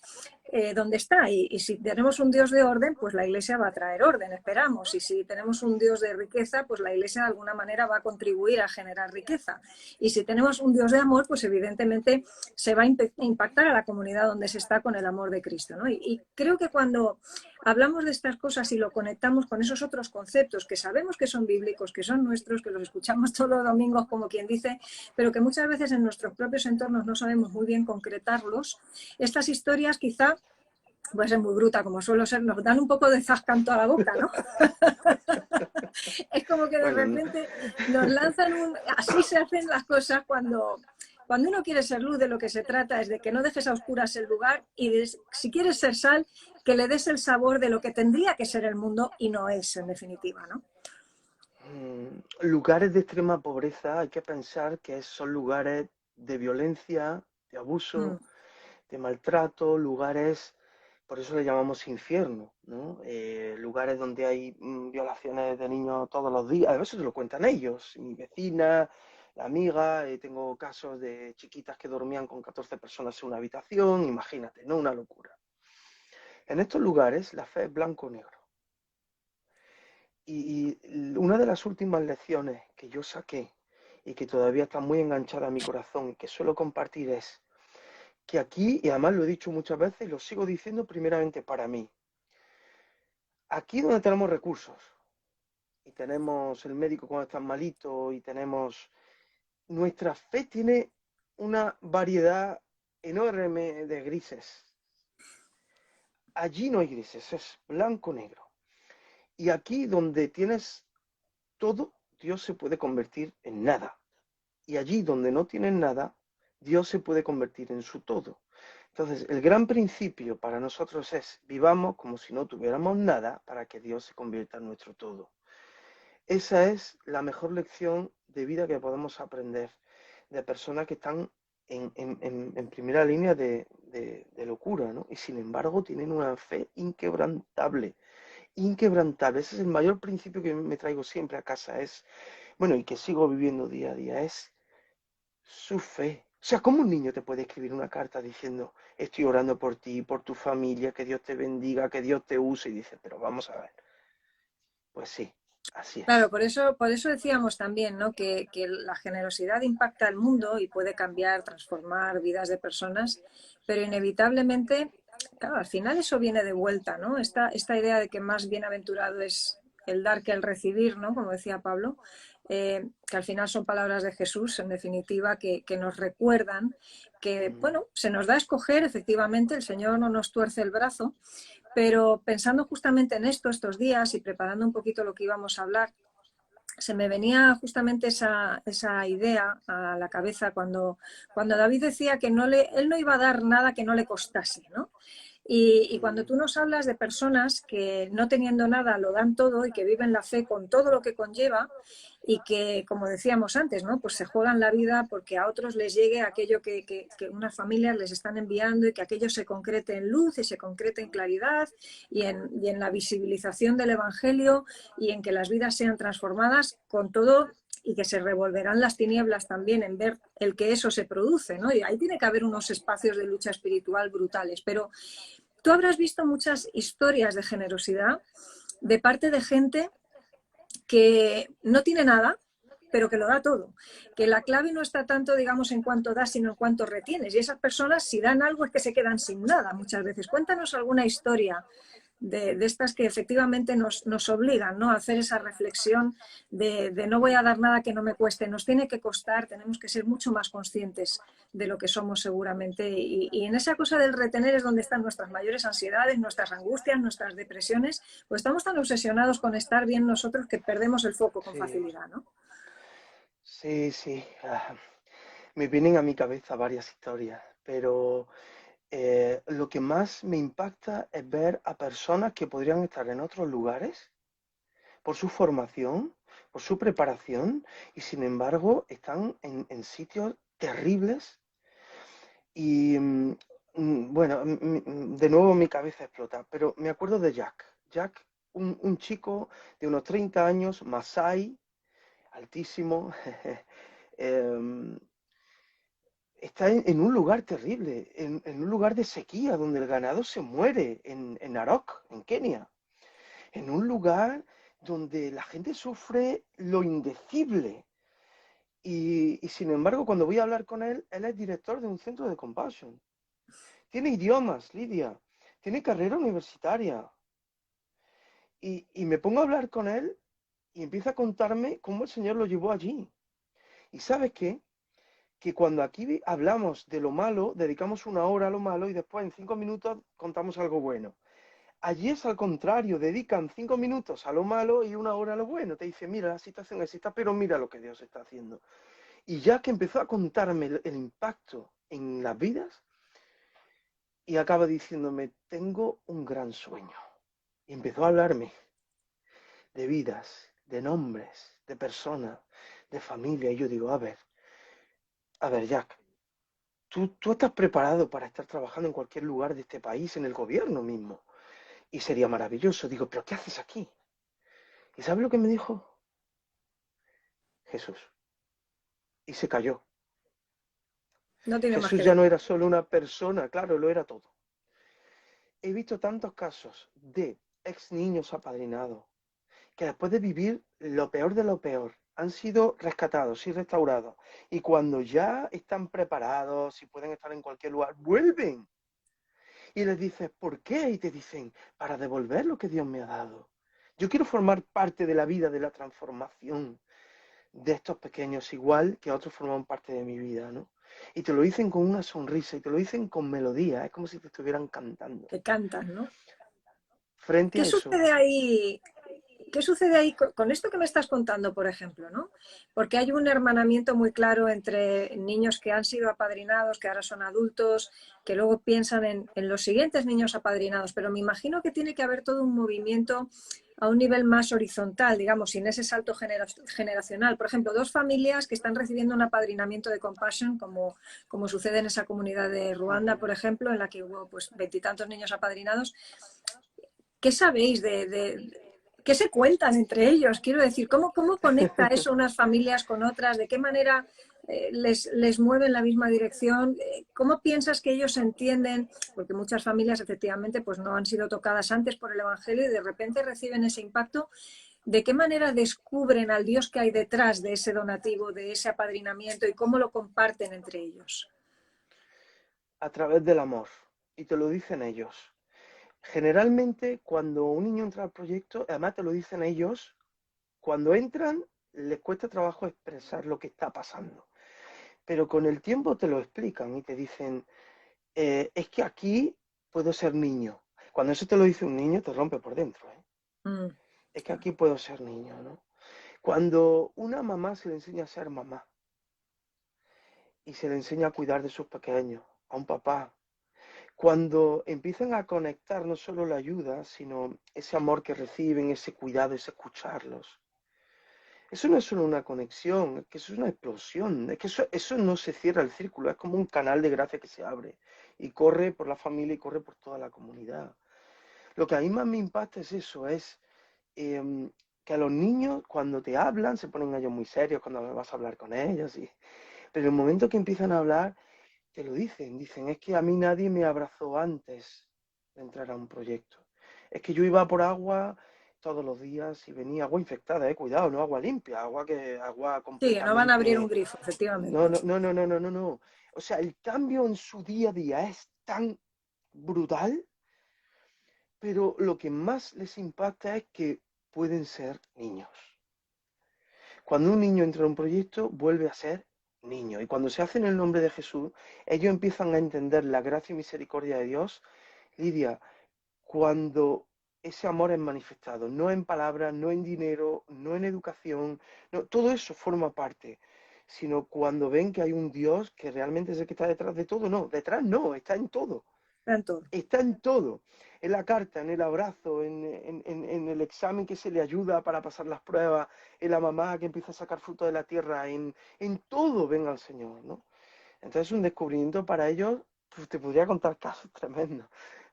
donde está. Y si tenemos un Dios de orden, pues la iglesia va a traer orden, esperamos. Y si tenemos un Dios de riqueza, pues la iglesia de alguna manera va a contribuir a generar riqueza. Y si tenemos un Dios de amor, pues evidentemente se va a impactar a la comunidad donde se está con el amor de Cristo, ¿no? Y creo que cuando hablamos de estas cosas y lo conectamos con esos otros conceptos que sabemos que son bíblicos, que son nuestros, que los escuchamos todos los domingos, como quien dice, pero que muchas veces en nuestros propios entornos no sabemos muy bien concretarlos, estas historias quizá, puede ser muy bruta como suelo ser, nos dan un poco de zascanto a la boca, ¿no? Es como que de Bueno, repente nos lanzan un... Así se hacen las cosas cuando uno quiere ser luz. De lo que se trata es de que no dejes a oscuras el lugar y si quieres ser sal, que le des el sabor de lo que tendría que ser el mundo y no es, en definitiva, ¿no? lugares de extrema pobreza hay que pensar que son lugares de violencia, de Mm, abuso, de maltrato, lugares, por eso le llamamos infierno, ¿no? Lugares donde hay violaciones de niños todos los días, a veces te lo cuentan ellos, mi vecina, la amiga, tengo casos de chiquitas que dormían con 14 personas en una habitación, imagínate, ¿no? Una locura. En estos lugares la fe es blanco o negro. Y una de las últimas lecciones que yo saqué y que todavía está muy enganchada a mi corazón y que suelo compartir es que aquí, y además lo he dicho muchas veces y lo sigo diciendo primeramente para mí, aquí donde tenemos recursos y tenemos el médico cuando está malito y tenemos... Nuestra fe tiene una variedad enorme de grises. Allí no hay grises, es blanco-negro. Y aquí donde tienes todo, Dios se puede convertir en nada. Y allí donde no tienes nada, Dios se puede convertir en su todo. Entonces, el gran principio para nosotros es vivamos como si no tuviéramos nada para que Dios se convierta en nuestro todo. Esa es la mejor lección de vida que podemos aprender de personas que están en primera línea de locura, ¿no? Y sin embargo tienen una fe inquebrantable, inquebrantable. Ese es el mayor principio que me traigo siempre a casa, es, bueno, y que sigo viviendo día a día, es su fe. O sea, ¿cómo un niño te puede escribir una carta diciendo, estoy orando por ti, por tu familia, que Dios te bendiga, que Dios te use? Y dice, pero vamos a ver. Pues sí, así Claro, es. por eso decíamos también, ¿no? Que la generosidad impacta al mundo y puede cambiar, transformar vidas de personas, pero inevitablemente, claro, al final eso viene de vuelta, ¿no? Esta idea de que más bienaventurado es el dar que el recibir, ¿no? Como decía Pablo, que al final son palabras de Jesús, en definitiva, que nos recuerdan que, Mm. bueno, se nos da a escoger, efectivamente, el Señor no nos tuerce el brazo, pero pensando justamente en esto estos días y preparando un poquito lo que íbamos a hablar, se me venía justamente esa idea a la cabeza cuando David decía que él no iba a dar nada que no le costase, ¿no? Y cuando Mm. tú nos hablas de personas que no teniendo nada lo dan todo y que viven la fe con todo lo que conlleva y que, como decíamos antes, ¿no? Pues se juegan la vida porque a otros les llegue aquello que unas familias les están enviando y que aquello se concrete en luz y se concrete en claridad y en la visibilización del Evangelio y en que las vidas sean transformadas con todo y que se revolverán las tinieblas también en ver el que eso se produce, ¿no? Y ahí tiene que haber unos espacios de lucha espiritual brutales, pero tú habrás visto muchas historias de generosidad de parte de gente que no tiene nada, pero que lo da todo. Que la clave no está tanto, digamos, en cuánto das, sino en cuánto retienes. Y esas personas, si dan algo, es que se quedan sin nada muchas veces. Cuéntanos alguna historia de estas que efectivamente nos obligan, ¿no? A hacer esa reflexión de no voy a dar nada que no me cueste. Nos tiene que costar, tenemos que ser mucho más conscientes de lo que somos seguramente. Y en esa cosa del retener es donde están nuestras mayores ansiedades, nuestras angustias, nuestras depresiones. Pues estamos tan obsesionados con estar bien nosotros que perdemos el foco con Sí, facilidad, ¿no? sí, sí. Me vienen a mi cabeza varias historias, pero lo que más me impacta es ver a personas que podrían estar en otros lugares por su formación, por su preparación, y sin embargo están en sitios terribles. Y bueno, de nuevo mi cabeza explota, pero me acuerdo de Jack. Jack, un chico de unos 30 años, Masai, altísimo. em, Está en un lugar terrible, en un lugar de sequía, donde el ganado se muere, en Narok, en Kenia. En un lugar donde la gente sufre lo indecible. Y sin embargo, cuando voy a hablar con él, él es director de un centro de compassion. Tiene idiomas, Lidia. Tiene carrera universitaria. Y me pongo a hablar con él y empieza a contarme cómo el Señor lo llevó allí. ¿Y sabes qué? Que cuando aquí hablamos de lo malo, dedicamos una hora a lo malo y después en 5 minutos contamos algo bueno. Allí es al contrario, dedican 5 minutos a lo malo y una hora a lo bueno. Te dice, mira, la situación es esta, pero mira lo que Dios está haciendo. Y ya que empezó a contarme el impacto en las vidas, y acaba diciéndome, tengo un gran sueño. Y empezó a hablarme de vidas, de nombres, de personas, de familia. Y yo digo, a ver, Jack, tú estás preparado para estar trabajando en cualquier lugar de este país, en el gobierno mismo. Y sería maravilloso. Digo, pero ¿qué haces aquí? ¿Y sabes lo que me dijo? Jesús. y se cayó. No tiene más Jesús que ya no decir. era solo una persona, claro, lo era todo. He visto tantos casos de ex niños apadrinados que después de vivir lo peor de lo peor, han sido rescatados y restaurados. Y cuando ya están preparados y pueden estar en cualquier lugar, vuelven. Y les dices, ¿por qué? Y te dicen, para devolver lo que Dios me ha dado. Yo quiero formar parte de la vida, de la transformación de estos pequeños, igual que otros forman parte de mi vida, ¿no? Y te lo dicen con una sonrisa y te lo dicen con melodía, es como si te estuvieran cantando. Que cantan, ¿no? Frente ¿Qué a eso, sucede ahí? ¿Qué sucede ahí con esto que me estás contando, por ejemplo, ¿no? Porque hay un hermanamiento muy claro entre niños que han sido apadrinados, que ahora son adultos, que luego piensan en los siguientes niños apadrinados, pero me imagino que tiene que haber todo un movimiento a un nivel más horizontal, digamos, sin ese salto generacional. Por ejemplo, dos familias que están recibiendo un apadrinamiento de Compassion, como sucede en esa comunidad de Ruanda, por ejemplo, en la que hubo pues veintitantos niños apadrinados. ¿Qué sabéis qué se cuentan entre ellos? Quiero decir, ¿cómo conecta eso unas familias con otras? ¿De qué manera les mueve en la misma dirección? ¿Cómo piensas que ellos entienden? Porque muchas familias efectivamente pues no han sido tocadas antes por el Evangelio y de repente reciben ese impacto. ¿De qué manera descubren al Dios que hay detrás de ese donativo, de ese apadrinamiento y cómo lo comparten entre ellos? a través del amor, y te lo dicen ellos. Generalmente, cuando un niño entra al proyecto, además te lo dicen ellos, cuando entran, les cuesta trabajo expresar lo que está pasando. Pero con el tiempo te lo explican y te dicen, es que aquí puedo ser niño. Cuando eso te lo dice un niño, te rompe por dentro, ¿eh? Mm, Es que aquí puedo ser niño, ¿no? Cuando una mamá se le enseña a ser mamá y se le enseña a cuidar de sus pequeños, a un papá, cuando empiezan a conectar no solo la ayuda, sino ese amor que reciben, ese cuidado, ese escucharlos. Eso no es solo una conexión, es que eso es una explosión, es que eso no se cierra el círculo, es como un canal de gracia que se abre y corre por la familia y corre por toda la comunidad. Lo que a mí más me impacta es eso, es que a los niños cuando te hablan se ponen ellos muy serios cuando vas a hablar con ellos, pero en el momento que empiezan a hablar te lo dicen, es que a mí nadie me abrazó antes de entrar a un proyecto. Es que yo iba por agua todos los días y venía agua infectada, cuidado, no agua limpia, agua sí, no van a abrir un completamente. grifo, No, efectivamente. no, no, no, no, no, no, no. O sea, el cambio en su día a día es tan brutal, pero lo que más les impacta es que pueden ser niños. Cuando un niño entra en un proyecto, vuelve a ser niño. Y cuando se hace en el nombre de Jesús, ellos empiezan a entender la gracia y misericordia de Dios. Lidia, cuando ese amor es manifestado, no en palabras, no en dinero, no en educación, no, todo eso forma parte, sino cuando ven que hay un Dios que realmente es el que está detrás de todo, no, detrás no, está en todo. Tanto. Está en todo, en la carta, en el abrazo, en el examen que se le ayuda para pasar las pruebas, en la mamá que empieza a sacar fruto de la tierra, en todo ven al Señor, ¿no? Entonces un descubrimiento para ellos, pues te podría contar casos tremendos,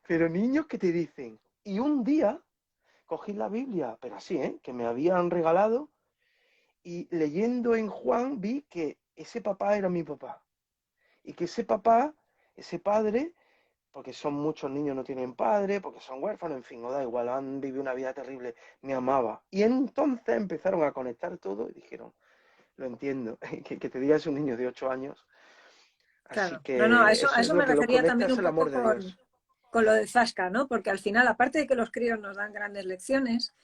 pero niños que te dicen, y un día cogí la Biblia, pero así, que me habían regalado, y leyendo en Juan vi que ese papá era mi papá, y que ese papá, ese padre, porque son muchos niños no tienen padre, porque son huérfanos, en fin, no da igual, han vivido una vida terrible, me amaba. Y entonces empezaron a conectar todo y dijeron, lo entiendo, que te digas un niño de 8 años. Así Claro, no, no, que a eso es eso lo me que los refería conecta, también es un el amor poco de Dios. con lo de Zasca, ¿no? Porque al final, aparte de que los críos nos dan grandes lecciones,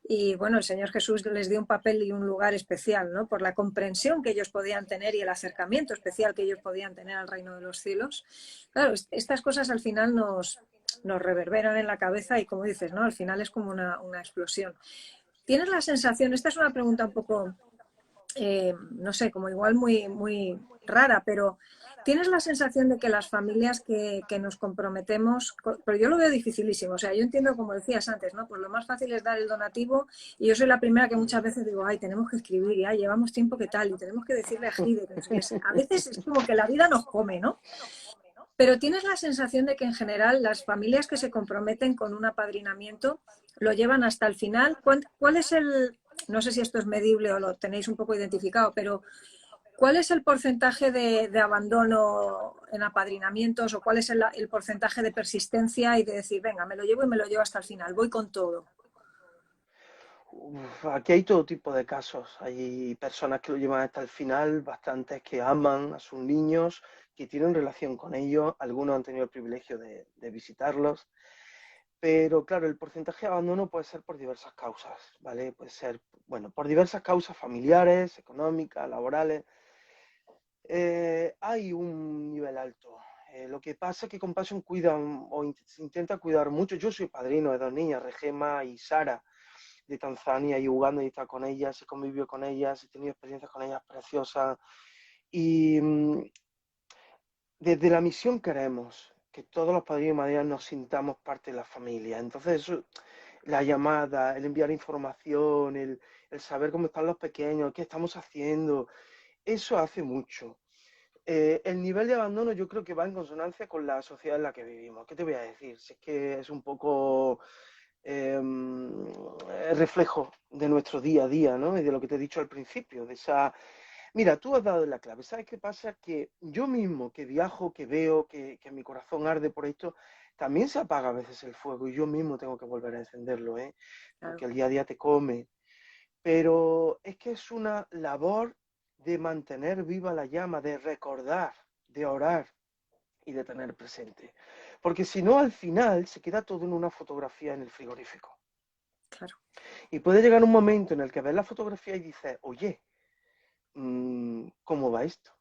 y bueno, el Señor Jesús les dio un papel y un lugar especial, ¿no? Por la comprensión que ellos podían tener y el acercamiento especial que ellos podían tener al reino de los cielos. Claro, estas cosas al final nos reverberan en la cabeza y como dices, ¿no? Al final es como una explosión. ¿Tienes la sensación, esta es una pregunta un poco no sé, como igual muy rara, pero ¿tienes la sensación de que las familias que nos comprometemos, pero yo lo veo dificilísimo, o sea, yo entiendo como decías antes, ¿no? Pues lo más fácil es dar el donativo y yo soy la primera que muchas veces digo, ay, tenemos que escribir y ay, llevamos tiempo que tal y tenemos que decirle a Gide, que no sé qué. A veces es como que la vida nos come, ¿no? Pero tienes la sensación de que en general las familias que se comprometen con un apadrinamiento lo llevan hasta el final. ¿Cuál es el, no sé si esto es medible o lo tenéis un poco identificado, pero ¿Cuál es el porcentaje de abandono en apadrinamientos o cuál es el porcentaje de persistencia y de decir, venga, me lo llevo y me lo llevo hasta el final, voy con todo? Aquí hay todo tipo de casos. Hay personas que lo llevan hasta el final, bastantes que aman a sus niños, que tienen relación con ellos, algunos han tenido el privilegio de visitarlos, pero claro, el porcentaje de abandono puede ser por diversas causas, ¿vale? Puede ser, bueno, por diversas causas familiares, económicas, laborales. Hay un nivel alto. Lo que pasa es que Compassion cuida se intenta cuidar mucho. Yo soy padrino de dos niñas, Regema y Sara, de Tanzania y Uganda, y está con ellas, he convivido con ellas, he tenido experiencias con ellas preciosas. Y desde la misión queremos que todos los padrinos y madrinas nos sintamos parte de la familia. Entonces, eso, la llamada, el enviar información, el saber cómo están los pequeños, qué estamos haciendo, eso hace mucho. El nivel de abandono yo creo que va en consonancia con la sociedad en la que vivimos. ¿Qué te voy a decir? Si es que es un poco reflejo de nuestro día a día, ¿no? Y de lo que te he dicho al principio, de esa... Mira, tú has dado la clave. ¿Sabes qué pasa? Que yo mismo, que viajo, que veo, que mi corazón arde por esto, también se apaga a veces el fuego y yo mismo tengo que volver a encenderlo, ¿eh? Porque Claro. el día a día te come. Pero es que es una labor de mantener viva la llama, de recordar, de orar y de tener presente. Porque si no, al final se queda todo en una fotografía en el frigorífico. Claro. Y puede llegar un momento en el que ves la fotografía y dices, oye, ¿cómo va esto?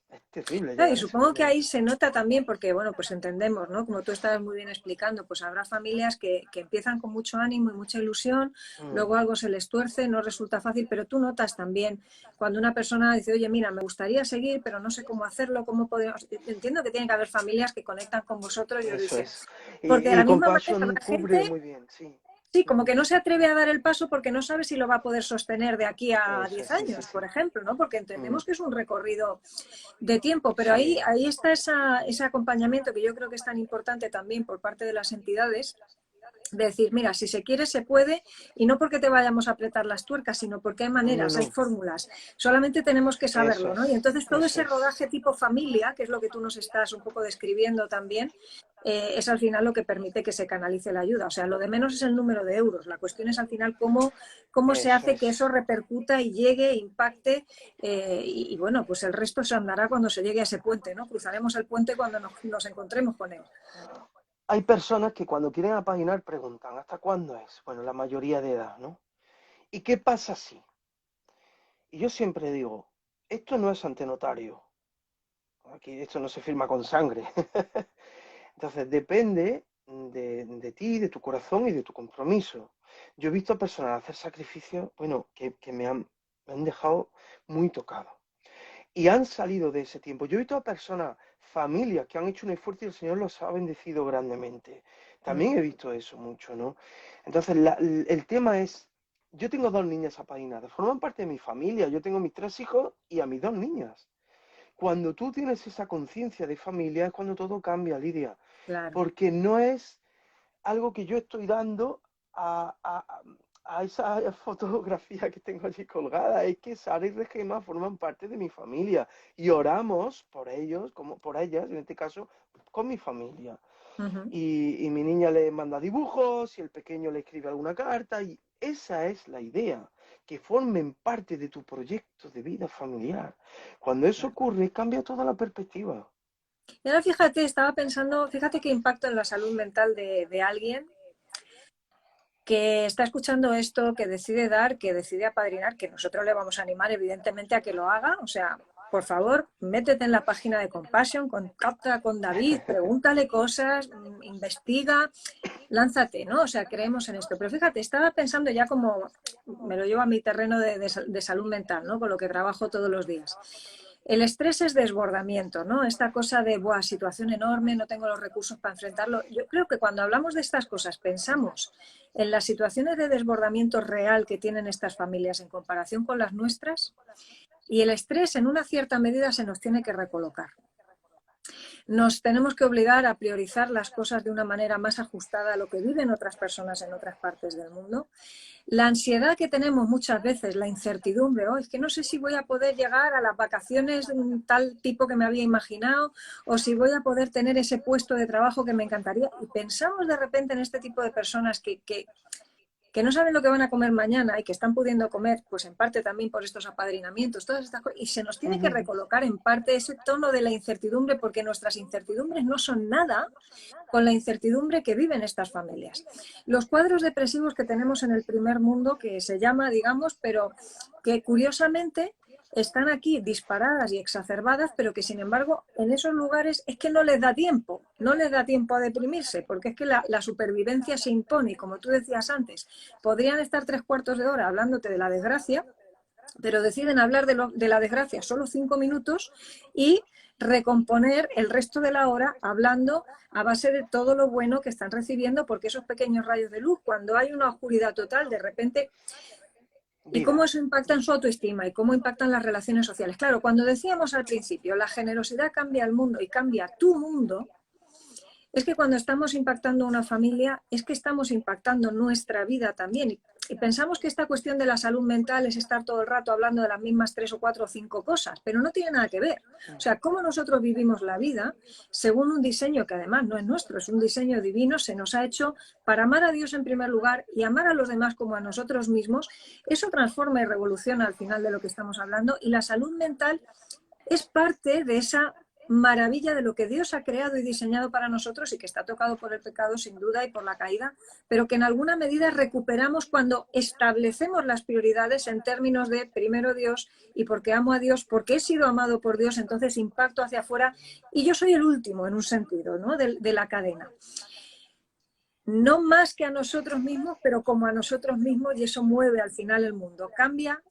Es terrible Claro, y llegar a ese supongo que ahí momento. se nota también, porque bueno, pues entendemos, ¿no? Como tú estabas muy bien explicando, pues habrá familias que empiezan con mucho ánimo y mucha ilusión, Mm, luego algo se les tuerce, no resulta fácil, pero tú notas también cuando una persona dice, oye, mira, me gustaría seguir, pero no sé cómo hacerlo, cómo podemos. Entiendo que tiene que haber familias que conectan con vosotros y os eso dicen, es. porque de Y la misma manera Compassion habrá gente. cubre muy bien, sí. Sí, como que no se atreve a dar el paso porque no sabe si lo va a poder sostener de aquí a Eso 10 es, sí, sí, años, por sí. ejemplo, ¿no? Porque Mm, entendemos que es un recorrido de tiempo, pero sí, ahí está ese acompañamiento que yo creo que es tan importante también por parte de las entidades, de decir, mira, si se quiere, se puede, y no porque te vayamos a apretar las tuercas, sino porque hay no, maneras, hay no, fórmulas, solamente tenemos que eso saberlo, ¿no? Y es, entonces todo eso ese es. rodaje tipo familia, que es lo que tú nos estás un poco describiendo también, es al final lo que permite que se canalice la ayuda. O sea, lo de menos es el número de euros, la cuestión es al final cómo se Eso hace que es. eso repercuta y llegue, impacte, y bueno, pues el resto se andará cuando se llegue a ese puente, ¿no? Cruzaremos el puente cuando nos encontremos con él. Hay personas que cuando quieren apaginar preguntan, ¿hasta cuándo es? Bueno, la mayoría de edad, ¿no? ¿Y qué pasa si? Y yo siempre digo, esto no es ante notario. Aquí esto no se firma con sangre. Entonces depende de ti, de tu corazón y de tu compromiso. Yo he visto a personas hacer sacrificios, bueno, que me han dejado muy tocado. Y han salido de ese tiempo. Yo he visto a personas, familias que han hecho un esfuerzo y el Señor los ha bendecido grandemente. Mm. También he visto eso mucho, ¿no? Entonces, el tema es, yo tengo dos niñas apadrinadas, forman parte de mi familia, yo tengo mis tres hijos y a mis dos niñas. Cuando tú tienes esa conciencia de familia es cuando todo cambia, Lidia, Claro. porque no es algo que yo estoy dando a, a- a esa fotografía que tengo allí colgada. Es que Sara y Regema forman parte de mi familia y oramos por ellos, como por ellas, en este caso, con mi familia. Ujú. Y mi niña le manda dibujos y el pequeño le escribe alguna carta y esa es la idea, que formen parte de tu proyecto de vida familiar. Cuando eso ocurre, cambia toda la perspectiva. Y ahora fíjate, estaba pensando, fíjate qué impacto en la salud mental de alguien que está escuchando esto, que decide dar, que decide apadrinar, que nosotros le vamos a animar evidentemente a que lo haga. O sea, por favor, métete en la página de Compassion, contacta con David, pregúntale cosas, investiga, lánzate, ¿no? O sea, creemos en esto. Pero fíjate, estaba pensando ya como me lo llevo a mi terreno de salud mental, ¿no? Con lo que trabajo todos los días. El estrés es desbordamiento, ¿no? Esta cosa de, buah, situación enorme, no tengo los recursos para enfrentarlo. Yo creo que cuando hablamos de estas cosas pensamos en las situaciones de desbordamiento real que tienen estas familias en comparación con las nuestras y el estrés en una cierta medida se nos tiene que recolocar. nos tenemos que obligar a priorizar las cosas de una manera más ajustada a lo que viven otras personas en otras partes del mundo. La ansiedad que tenemos muchas veces, la incertidumbre, es que no sé si voy a poder llegar a las vacaciones de un tal tipo que me había imaginado o si voy a poder tener ese puesto de trabajo que me encantaría. Y pensamos de repente en este tipo de personas que no saben lo que van a comer mañana y que están pudiendo comer, pues en parte también por estos apadrinamientos, todas estas cosas, y se nos tiene que recolocar en parte ese tono de la incertidumbre, porque nuestras incertidumbres no son nada con la incertidumbre que viven estas familias. Los cuadros depresivos que tenemos en el primer mundo, que se llama, digamos, pero que curiosamente están aquí disparadas y exacerbadas, pero que sin embargo en esos lugares es que no les da tiempo, no les da tiempo a deprimirse, porque es que la supervivencia se impone, y como tú decías antes, podrían estar 3/4 de hora hablándote de la desgracia, pero deciden hablar de la desgracia solo 5 minutos y recomponer el resto de la hora hablando a base de todo lo bueno que están recibiendo, porque esos pequeños rayos de luz, cuando hay una oscuridad total, de repente... ¿Y cómo eso impacta en su autoestima y cómo impactan las relaciones sociales? Claro, cuando decíamos al principio, la generosidad cambia el mundo y cambia tu mundo, es que cuando estamos impactando una familia, es que estamos impactando nuestra vida también. Y pensamos que esta cuestión de la salud mental es estar todo el rato hablando de las mismas 3 o 4 o 5 cosas, pero no tiene nada que ver. O sea, cómo nosotros vivimos la vida según un diseño que además no es nuestro, es un diseño divino, se nos ha hecho para amar a Dios en primer lugar y amar a los demás como a nosotros mismos. Eso transforma y revoluciona al final de lo que estamos hablando, y la salud mental es parte de esa maravilla de lo que Dios ha creado y diseñado para nosotros, y que está tocado por el pecado sin duda y por la caída, pero que en alguna medida recuperamos cuando establecemos las prioridades en términos de primero Dios, y porque amo a Dios, porque he sido amado por Dios, entonces impacto hacia afuera y yo soy el último en un sentido, ¿no? de la cadena. No más que a nosotros mismos, pero como a nosotros mismos, y eso mueve al final el mundo, cambia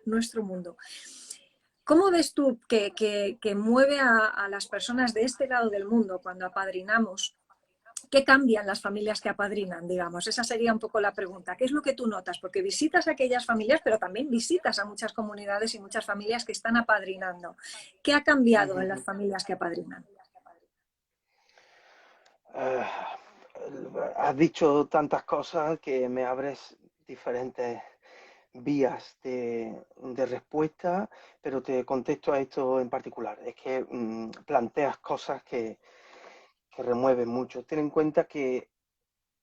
nuestro mundo. ¿Cómo ves tú que mueve a las personas de este lado del mundo cuando apadrinamos? ¿Qué cambian las familias que apadrinan, digamos? Esa sería un poco la pregunta. ¿Qué es lo que tú notas? Porque visitas a aquellas familias, pero también visitas a muchas comunidades y muchas familias que están apadrinando. ¿Qué ha cambiado en las familias que apadrinan? Has dicho tantas cosas que me abres diferentes vías de respuesta, pero te contesto a esto en particular. Es que planteas cosas que remueven mucho. Ten en cuenta que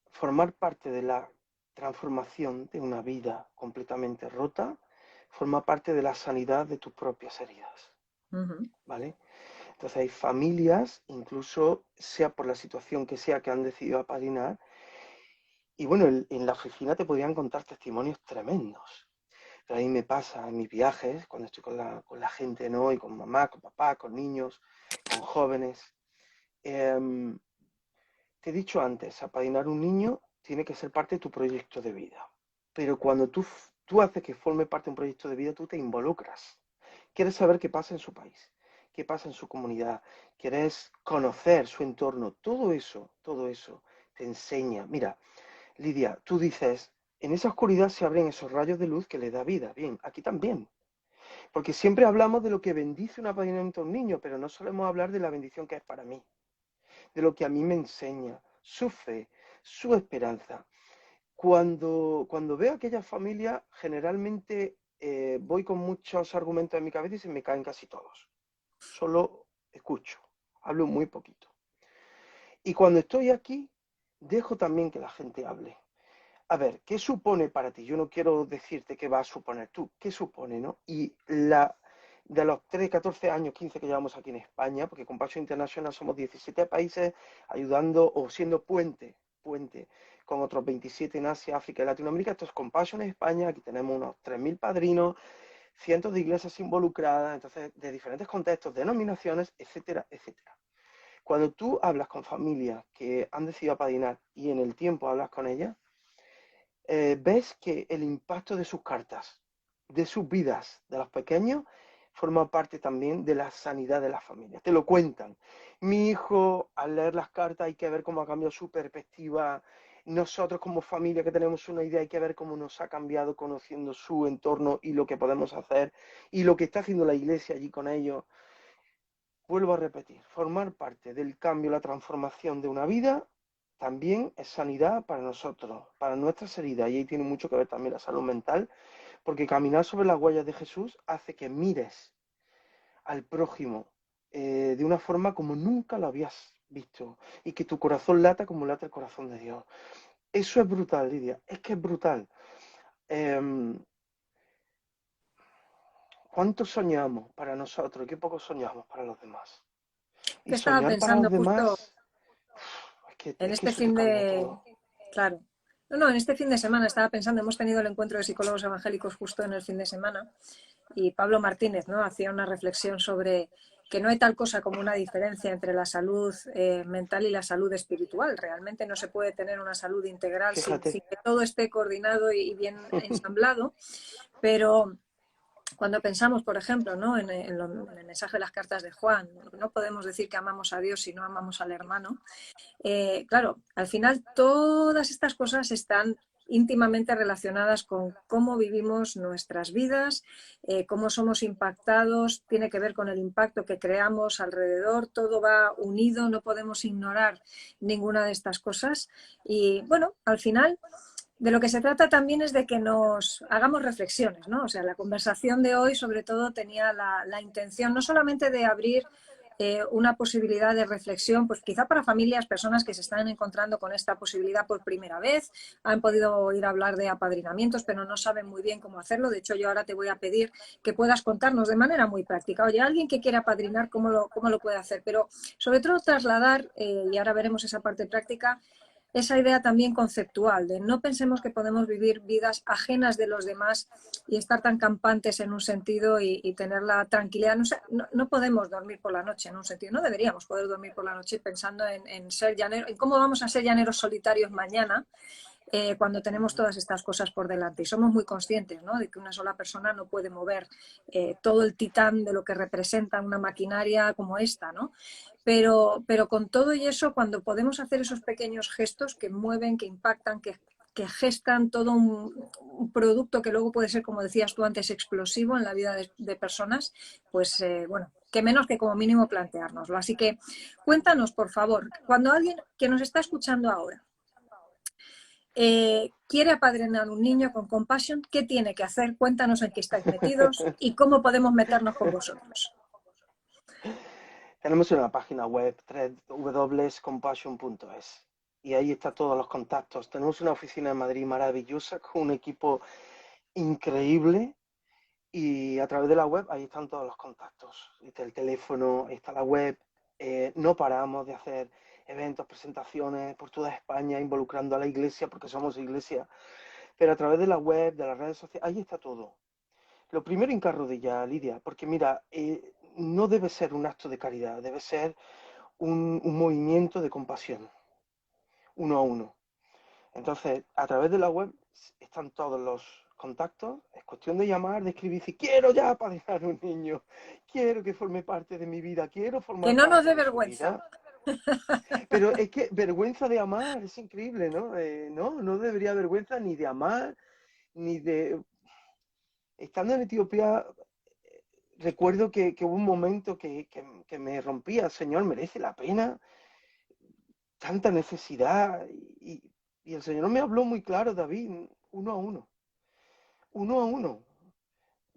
formar parte de la transformación de una vida completamente rota forma parte de la sanidad de tus propias heridas. ¿Vale? Entonces hay familias, incluso sea por la situación que sea, que han decidido apadrinar. Y bueno, en la oficina te podrían contar testimonios tremendos. Pero a mí me pasa en mis viajes, cuando estoy con la gente, ¿no? Y con mamá, con papá, con niños, con jóvenes. Te he dicho antes, apadrinar un niño tiene que ser parte de tu proyecto de vida. Pero cuando tú haces que forme parte de un proyecto de vida, tú te involucras. Quieres saber qué pasa en su país, qué pasa en su comunidad, quieres conocer su entorno. Todo eso te enseña. Mira, Lidia, tú dices, en esa oscuridad se abren esos rayos de luz que le da vida. Bien, aquí también. Porque siempre hablamos de lo que bendice un apadrinamiento a un niño, pero no solemos hablar de la bendición que es para mí, de lo que a mí me enseña, su fe, su esperanza. Cuando veo aquella familia, generalmente voy con muchos argumentos en mi cabeza y se me caen casi todos. Solo escucho, hablo muy poquito. Y cuando estoy aquí, dejo también que la gente hable. A ver, ¿qué supone para ti? Yo no quiero decirte qué va a suponer tú, ¿qué supone, no? Y de los 13, 14 años, 15 que llevamos aquí en España, porque con Compassion International somos 17 países ayudando o siendo puente con otros 27 en Asia, África y Latinoamérica. Esto es Compassion en España, aquí tenemos unos 3.000 padrinos, cientos de iglesias involucradas, entonces de diferentes contextos, denominaciones, etcétera, etcétera. Cuando tú hablas con familias que han decidido apadrinar y en el tiempo hablas con ellas, ves que el impacto de sus cartas, de sus vidas, de los pequeños, forma parte también de la sanidad de las familias. Te lo cuentan. Mi hijo, al leer las cartas, hay que ver cómo ha cambiado su perspectiva. Nosotros como familia que tenemos una idea, hay que ver cómo nos ha cambiado conociendo su entorno y lo que podemos hacer y lo que está haciendo la iglesia allí con ellos. vuelvo a repetir, formar parte del cambio, la transformación de una vida también es sanidad para nosotros, para nuestras heridas, y ahí tiene mucho que ver también la salud mental, porque caminar sobre las huellas de Jesús hace que mires al prójimo de una forma como nunca lo habías visto, y que tu corazón lata como late el corazón de Dios. Eso es brutal, Lidia, es que es brutal. ¿Cuánto soñamos para nosotros? ¿Qué poco soñamos para los demás? Y Que estaba soñar para pensando los justo demás, en es que este eso te fin cambia de... todo. Claro. No, en este fin de semana estaba pensando, hemos tenido el encuentro de psicólogos evangélicos justo en el fin de semana y Pablo Martínez, ¿no?, hacía una reflexión sobre que no hay tal cosa como una diferencia entre la salud mental y la salud espiritual. Realmente no se puede tener una salud integral sin Fíjate. que todo esté coordinado y bien ensamblado, pero cuando pensamos, por ejemplo, ¿no?, en el mensaje de las cartas de Juan, no podemos decir que amamos a Dios si no amamos al hermano. Claro, al final todas estas cosas están íntimamente relacionadas con cómo vivimos nuestras vidas, cómo somos impactados, tiene que ver con el impacto que creamos alrededor, todo va unido, no podemos ignorar ninguna de estas cosas. Y bueno, al final de lo que se trata también es de que nos hagamos reflexiones, ¿no? O sea, la conversación de hoy sobre todo tenía la intención no solamente de abrir una posibilidad de reflexión, pues quizá para familias, personas que se están encontrando con esta posibilidad por primera vez, han podido oír hablar de apadrinamientos, pero no saben muy bien cómo hacerlo. De hecho, yo ahora te voy a pedir que puedas contarnos de manera muy práctica. Oye, alguien que quiera apadrinar, cómo lo puede hacer? Pero sobre todo trasladar, y ahora veremos esa parte práctica, esa idea también conceptual de no pensemos que podemos vivir vidas ajenas de los demás y estar tan campantes en un sentido y tener la tranquilidad. No podemos dormir por la noche en un sentido, no deberíamos poder dormir por la noche pensando en ser llaneros, en cómo vamos a ser llaneros solitarios mañana, cuando tenemos todas estas cosas por delante. Y somos muy conscientes, ¿no?, de que una sola persona no puede mover todo el titán de lo que representa una maquinaria como esta, ¿no? Pero con todo y eso, cuando podemos hacer esos pequeños gestos que mueven, que impactan, que gestan todo un producto que luego puede ser, como decías tú antes, explosivo en la vida de personas, pues bueno, que menos que como mínimo planteárnoslo. Así que cuéntanos, por favor, cuando alguien que nos está escuchando ahora quiere apadrinar un niño con Compassion, ¿qué tiene que hacer? Cuéntanos en qué estáis metidos y cómo podemos meternos con vosotros. Tenemos una página web, www.compassion.es, y ahí está todos los contactos. Tenemos una oficina en Madrid maravillosa con un equipo increíble, y a través de la web ahí están todos los contactos. Está el teléfono, está la web. No paramos de hacer eventos, presentaciones por toda España, involucrando a la iglesia, porque somos iglesia. Pero a través de la web, de las redes sociales, ahí está todo. Lo primero, hincar ya, Lidia, porque mira, no debe ser un acto de caridad, debe ser un movimiento de compasión, uno a uno. Entonces, a través de la web están todos los contactos. Es cuestión de llamar, de escribir, si quiero ya apadrinar un niño, quiero que forme parte de mi vida, quiero Que formar no nos parte dé de su vergüenza. vida. Pero es que vergüenza de amar, es increíble, ¿no? No debería vergüenza ni de amar, ni de... Estando en Etiopía, recuerdo que hubo un momento que me rompía, Señor, merece la pena tanta necesidad. Y el Señor me habló muy claro, David, uno a uno, uno a uno.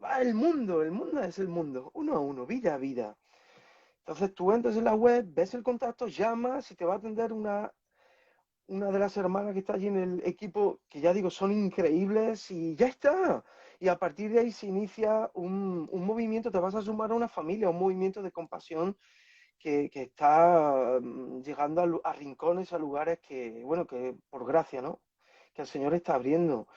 Va el mundo es el mundo, uno a uno, vida a vida. Entonces tú entras en la web, ves el contacto, llamas y te va a atender una de las hermanas que está allí en el equipo, que ya digo, son increíbles, y ya está. Y a partir de ahí se inicia un movimiento, te vas a sumar a una familia, un movimiento de compasión que está llegando a rincones, a lugares que, bueno, que por gracia, ¿no? Que el Señor está abriendo.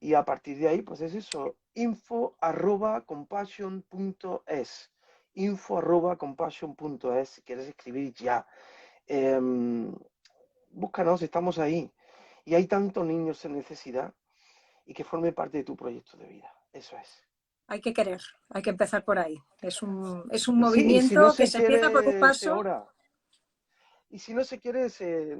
Y a partir de ahí, pues es eso, info@compassion.es, info@compassion.es, si quieres escribir ya. Búscanos, estamos ahí. Y hay tantos niños en necesidad, y que forme parte de tu proyecto de vida. Eso es. Hay que querer, hay que empezar por ahí. Es un Sí, y si no movimiento que se se empieza por un quiere, se paso. ora. Y si no se quiere, se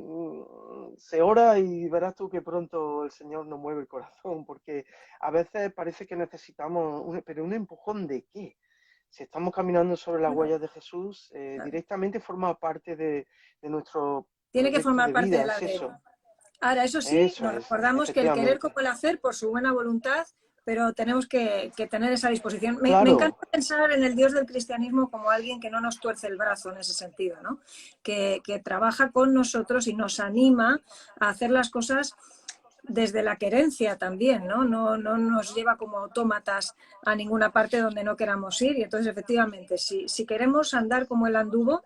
ora, y verás tú que pronto el Señor nos mueve el corazón, porque a veces parece que necesitamos, pero un empujón de qué, si estamos caminando sobre las Claro, huellas de Jesús, claro. directamente forma parte de nuestro Tiene que proyecto formar de parte vida, del es eso, ADN. Ahora, eso sí, nos recordamos que el querer como efectivamente. el hacer, por su buena voluntad, pero tenemos que tener esa disposición. Me Claro, encanta pensar en el Dios del cristianismo como alguien que no nos tuerce el brazo en ese sentido, ¿no? Que trabaja con nosotros y nos anima a hacer las cosas desde la querencia también, ¿no? No nos lleva como autómatas a ninguna parte donde no queramos ir. Y entonces, efectivamente, si queremos andar como él anduvo,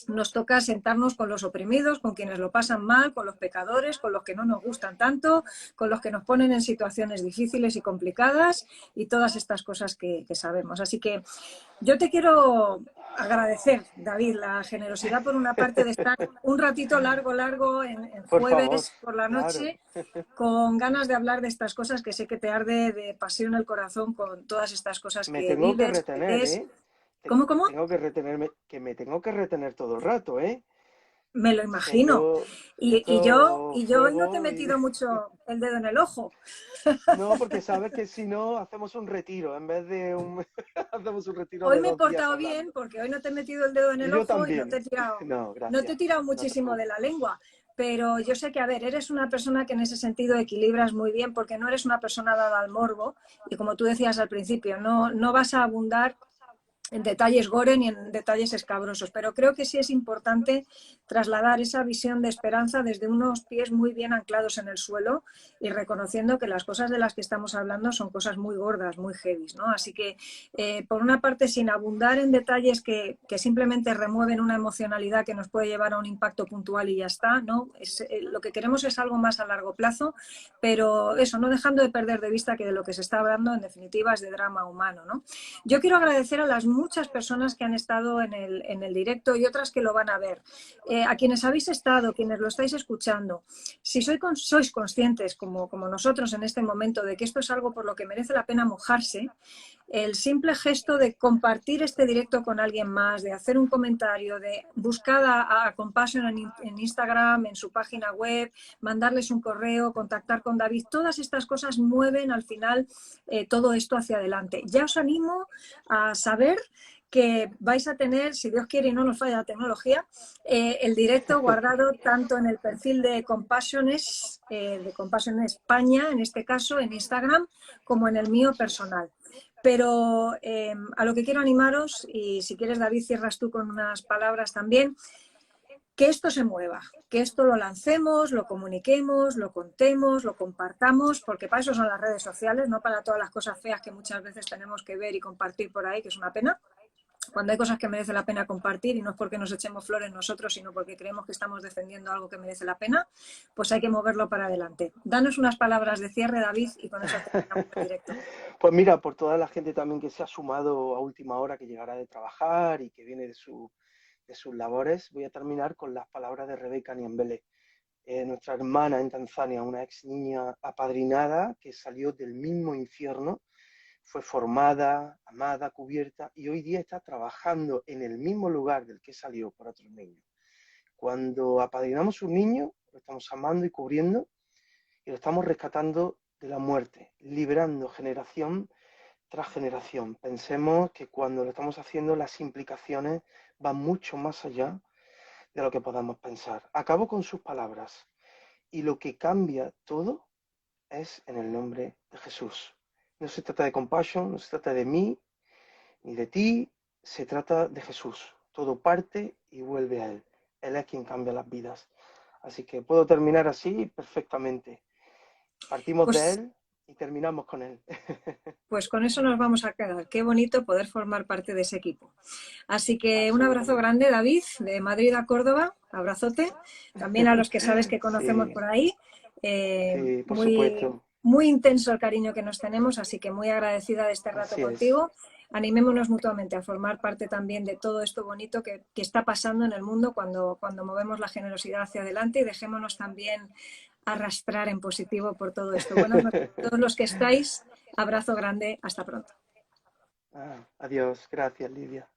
nos toca sentarnos con los oprimidos, con quienes lo pasan mal, con los pecadores, con los que no nos gustan tanto, con los que nos ponen en situaciones difíciles y complicadas y todas estas cosas que sabemos. Así que yo te quiero agradecer, David, la generosidad por una parte de estar un ratito largo en por favor, jueves por la claro. noche con ganas de hablar de estas cosas que sé que te arde de pasión el corazón con todas estas cosas Me que tengo que vives, que retener, ves. ¿eh? ¿Cómo, cómo? Tengo que retenerme, que me tengo que retener todo el rato, ¿eh? Me lo Es que imagino. yo, Y yo, esto y yo hoy no te he fuego y... metido mucho el dedo en el ojo. No, porque sabes que si no, hacemos un retiro, en vez de un... hacemos un retiro Hoy de me he 2 días portado bien hablando. porque hoy no te he metido el dedo en Y el yo ojo y también. No, no te he gracias. tirado No te muchísimo de preocupes. la lengua. Pero yo sé que, a ver, eres una persona que en ese sentido equilibras muy bien porque no eres una persona dada al morbo y como tú decías al principio, no vas a abundar en detalles gore ni en detalles escabrosos, pero creo que sí es importante trasladar esa visión de esperanza desde unos pies muy bien anclados en el suelo y reconociendo que las cosas de las que estamos hablando son cosas muy gordas, muy heavy, ¿no? Así que, por una parte, sin abundar en detalles que simplemente remueven una emocionalidad que nos puede llevar a un impacto puntual y ya está, ¿no? Lo que queremos es algo más a largo plazo, pero eso, no dejando de perder de vista que de lo que se está hablando, en definitiva, es de drama humano, ¿no? Yo quiero agradecer a las muchas personas que han estado en el directo y otras que lo van a ver. A quienes habéis estado, quienes lo estáis escuchando, si sois conscientes, como nosotros en este momento, de que esto es algo por lo que merece la pena mojarse, el simple gesto de compartir este directo con alguien más, de hacer un comentario, de buscar a Compassion en Instagram, en su página web, mandarles un correo, contactar con David, todas estas cosas mueven al final todo esto hacia adelante. Ya os animo a saber que vais a tener, si Dios quiere y no nos falla la tecnología, el directo guardado tanto en el perfil de Compassion España, en este caso, en Instagram, como en el mío personal. Pero a lo que quiero animaros, y si quieres, David, cierras tú con unas palabras también, que esto se mueva, que esto lo lancemos, lo comuniquemos, lo contemos, lo compartamos, porque para eso son las redes sociales, no para todas las cosas feas que muchas veces tenemos que ver y compartir por ahí, que es una pena. Cuando hay cosas que merece la pena compartir, y no es porque nos echemos flores nosotros, sino porque creemos que estamos defendiendo algo que merece la pena, pues hay que moverlo para adelante. Danos unas palabras de cierre, David, y con eso terminamos el directo. Pues mira, por toda la gente también que se ha sumado a última hora, que llegará de trabajar y que viene de sus labores, voy a terminar con las palabras de Rebeca Niembele, nuestra hermana en Tanzania, una ex niña apadrinada que salió del mismo infierno, fue formada, amada, cubierta y hoy día está trabajando en el mismo lugar del que salió por otros niños. Cuando apadrinamos un niño, lo estamos amando y cubriendo y lo estamos rescatando de la muerte, liberando generación tras generación. Pensemos que cuando lo estamos haciendo las implicaciones van mucho más allá de lo que podamos pensar. Acabo con sus palabras. Y lo que cambia todo es en el nombre de Jesús. No se trata de compasión, no se trata de mí ni de ti, se trata de Jesús. Todo parte y vuelve a Él. Él es quien cambia las vidas. Así que puedo terminar así perfectamente. Partimos de Pues Él y terminamos con Él. Pues con eso nos vamos a quedar. Qué bonito poder formar parte de ese equipo. Así que un abrazo Absolutamente. grande, David, de Madrid a Córdoba. Abrazote. También a los que sabes que conocemos Sí, por ahí. sí, por Muy, supuesto. muy intenso el cariño que nos tenemos, así que muy agradecida de este rato Así es. contigo. Animémonos mutuamente a formar parte también de todo esto bonito que está pasando en el mundo cuando movemos la generosidad hacia adelante y dejémonos también arrastrar en positivo por todo esto. Buenas noches a todos los que estáis. Abrazo grande. Hasta pronto. Adiós. Gracias, Lidia.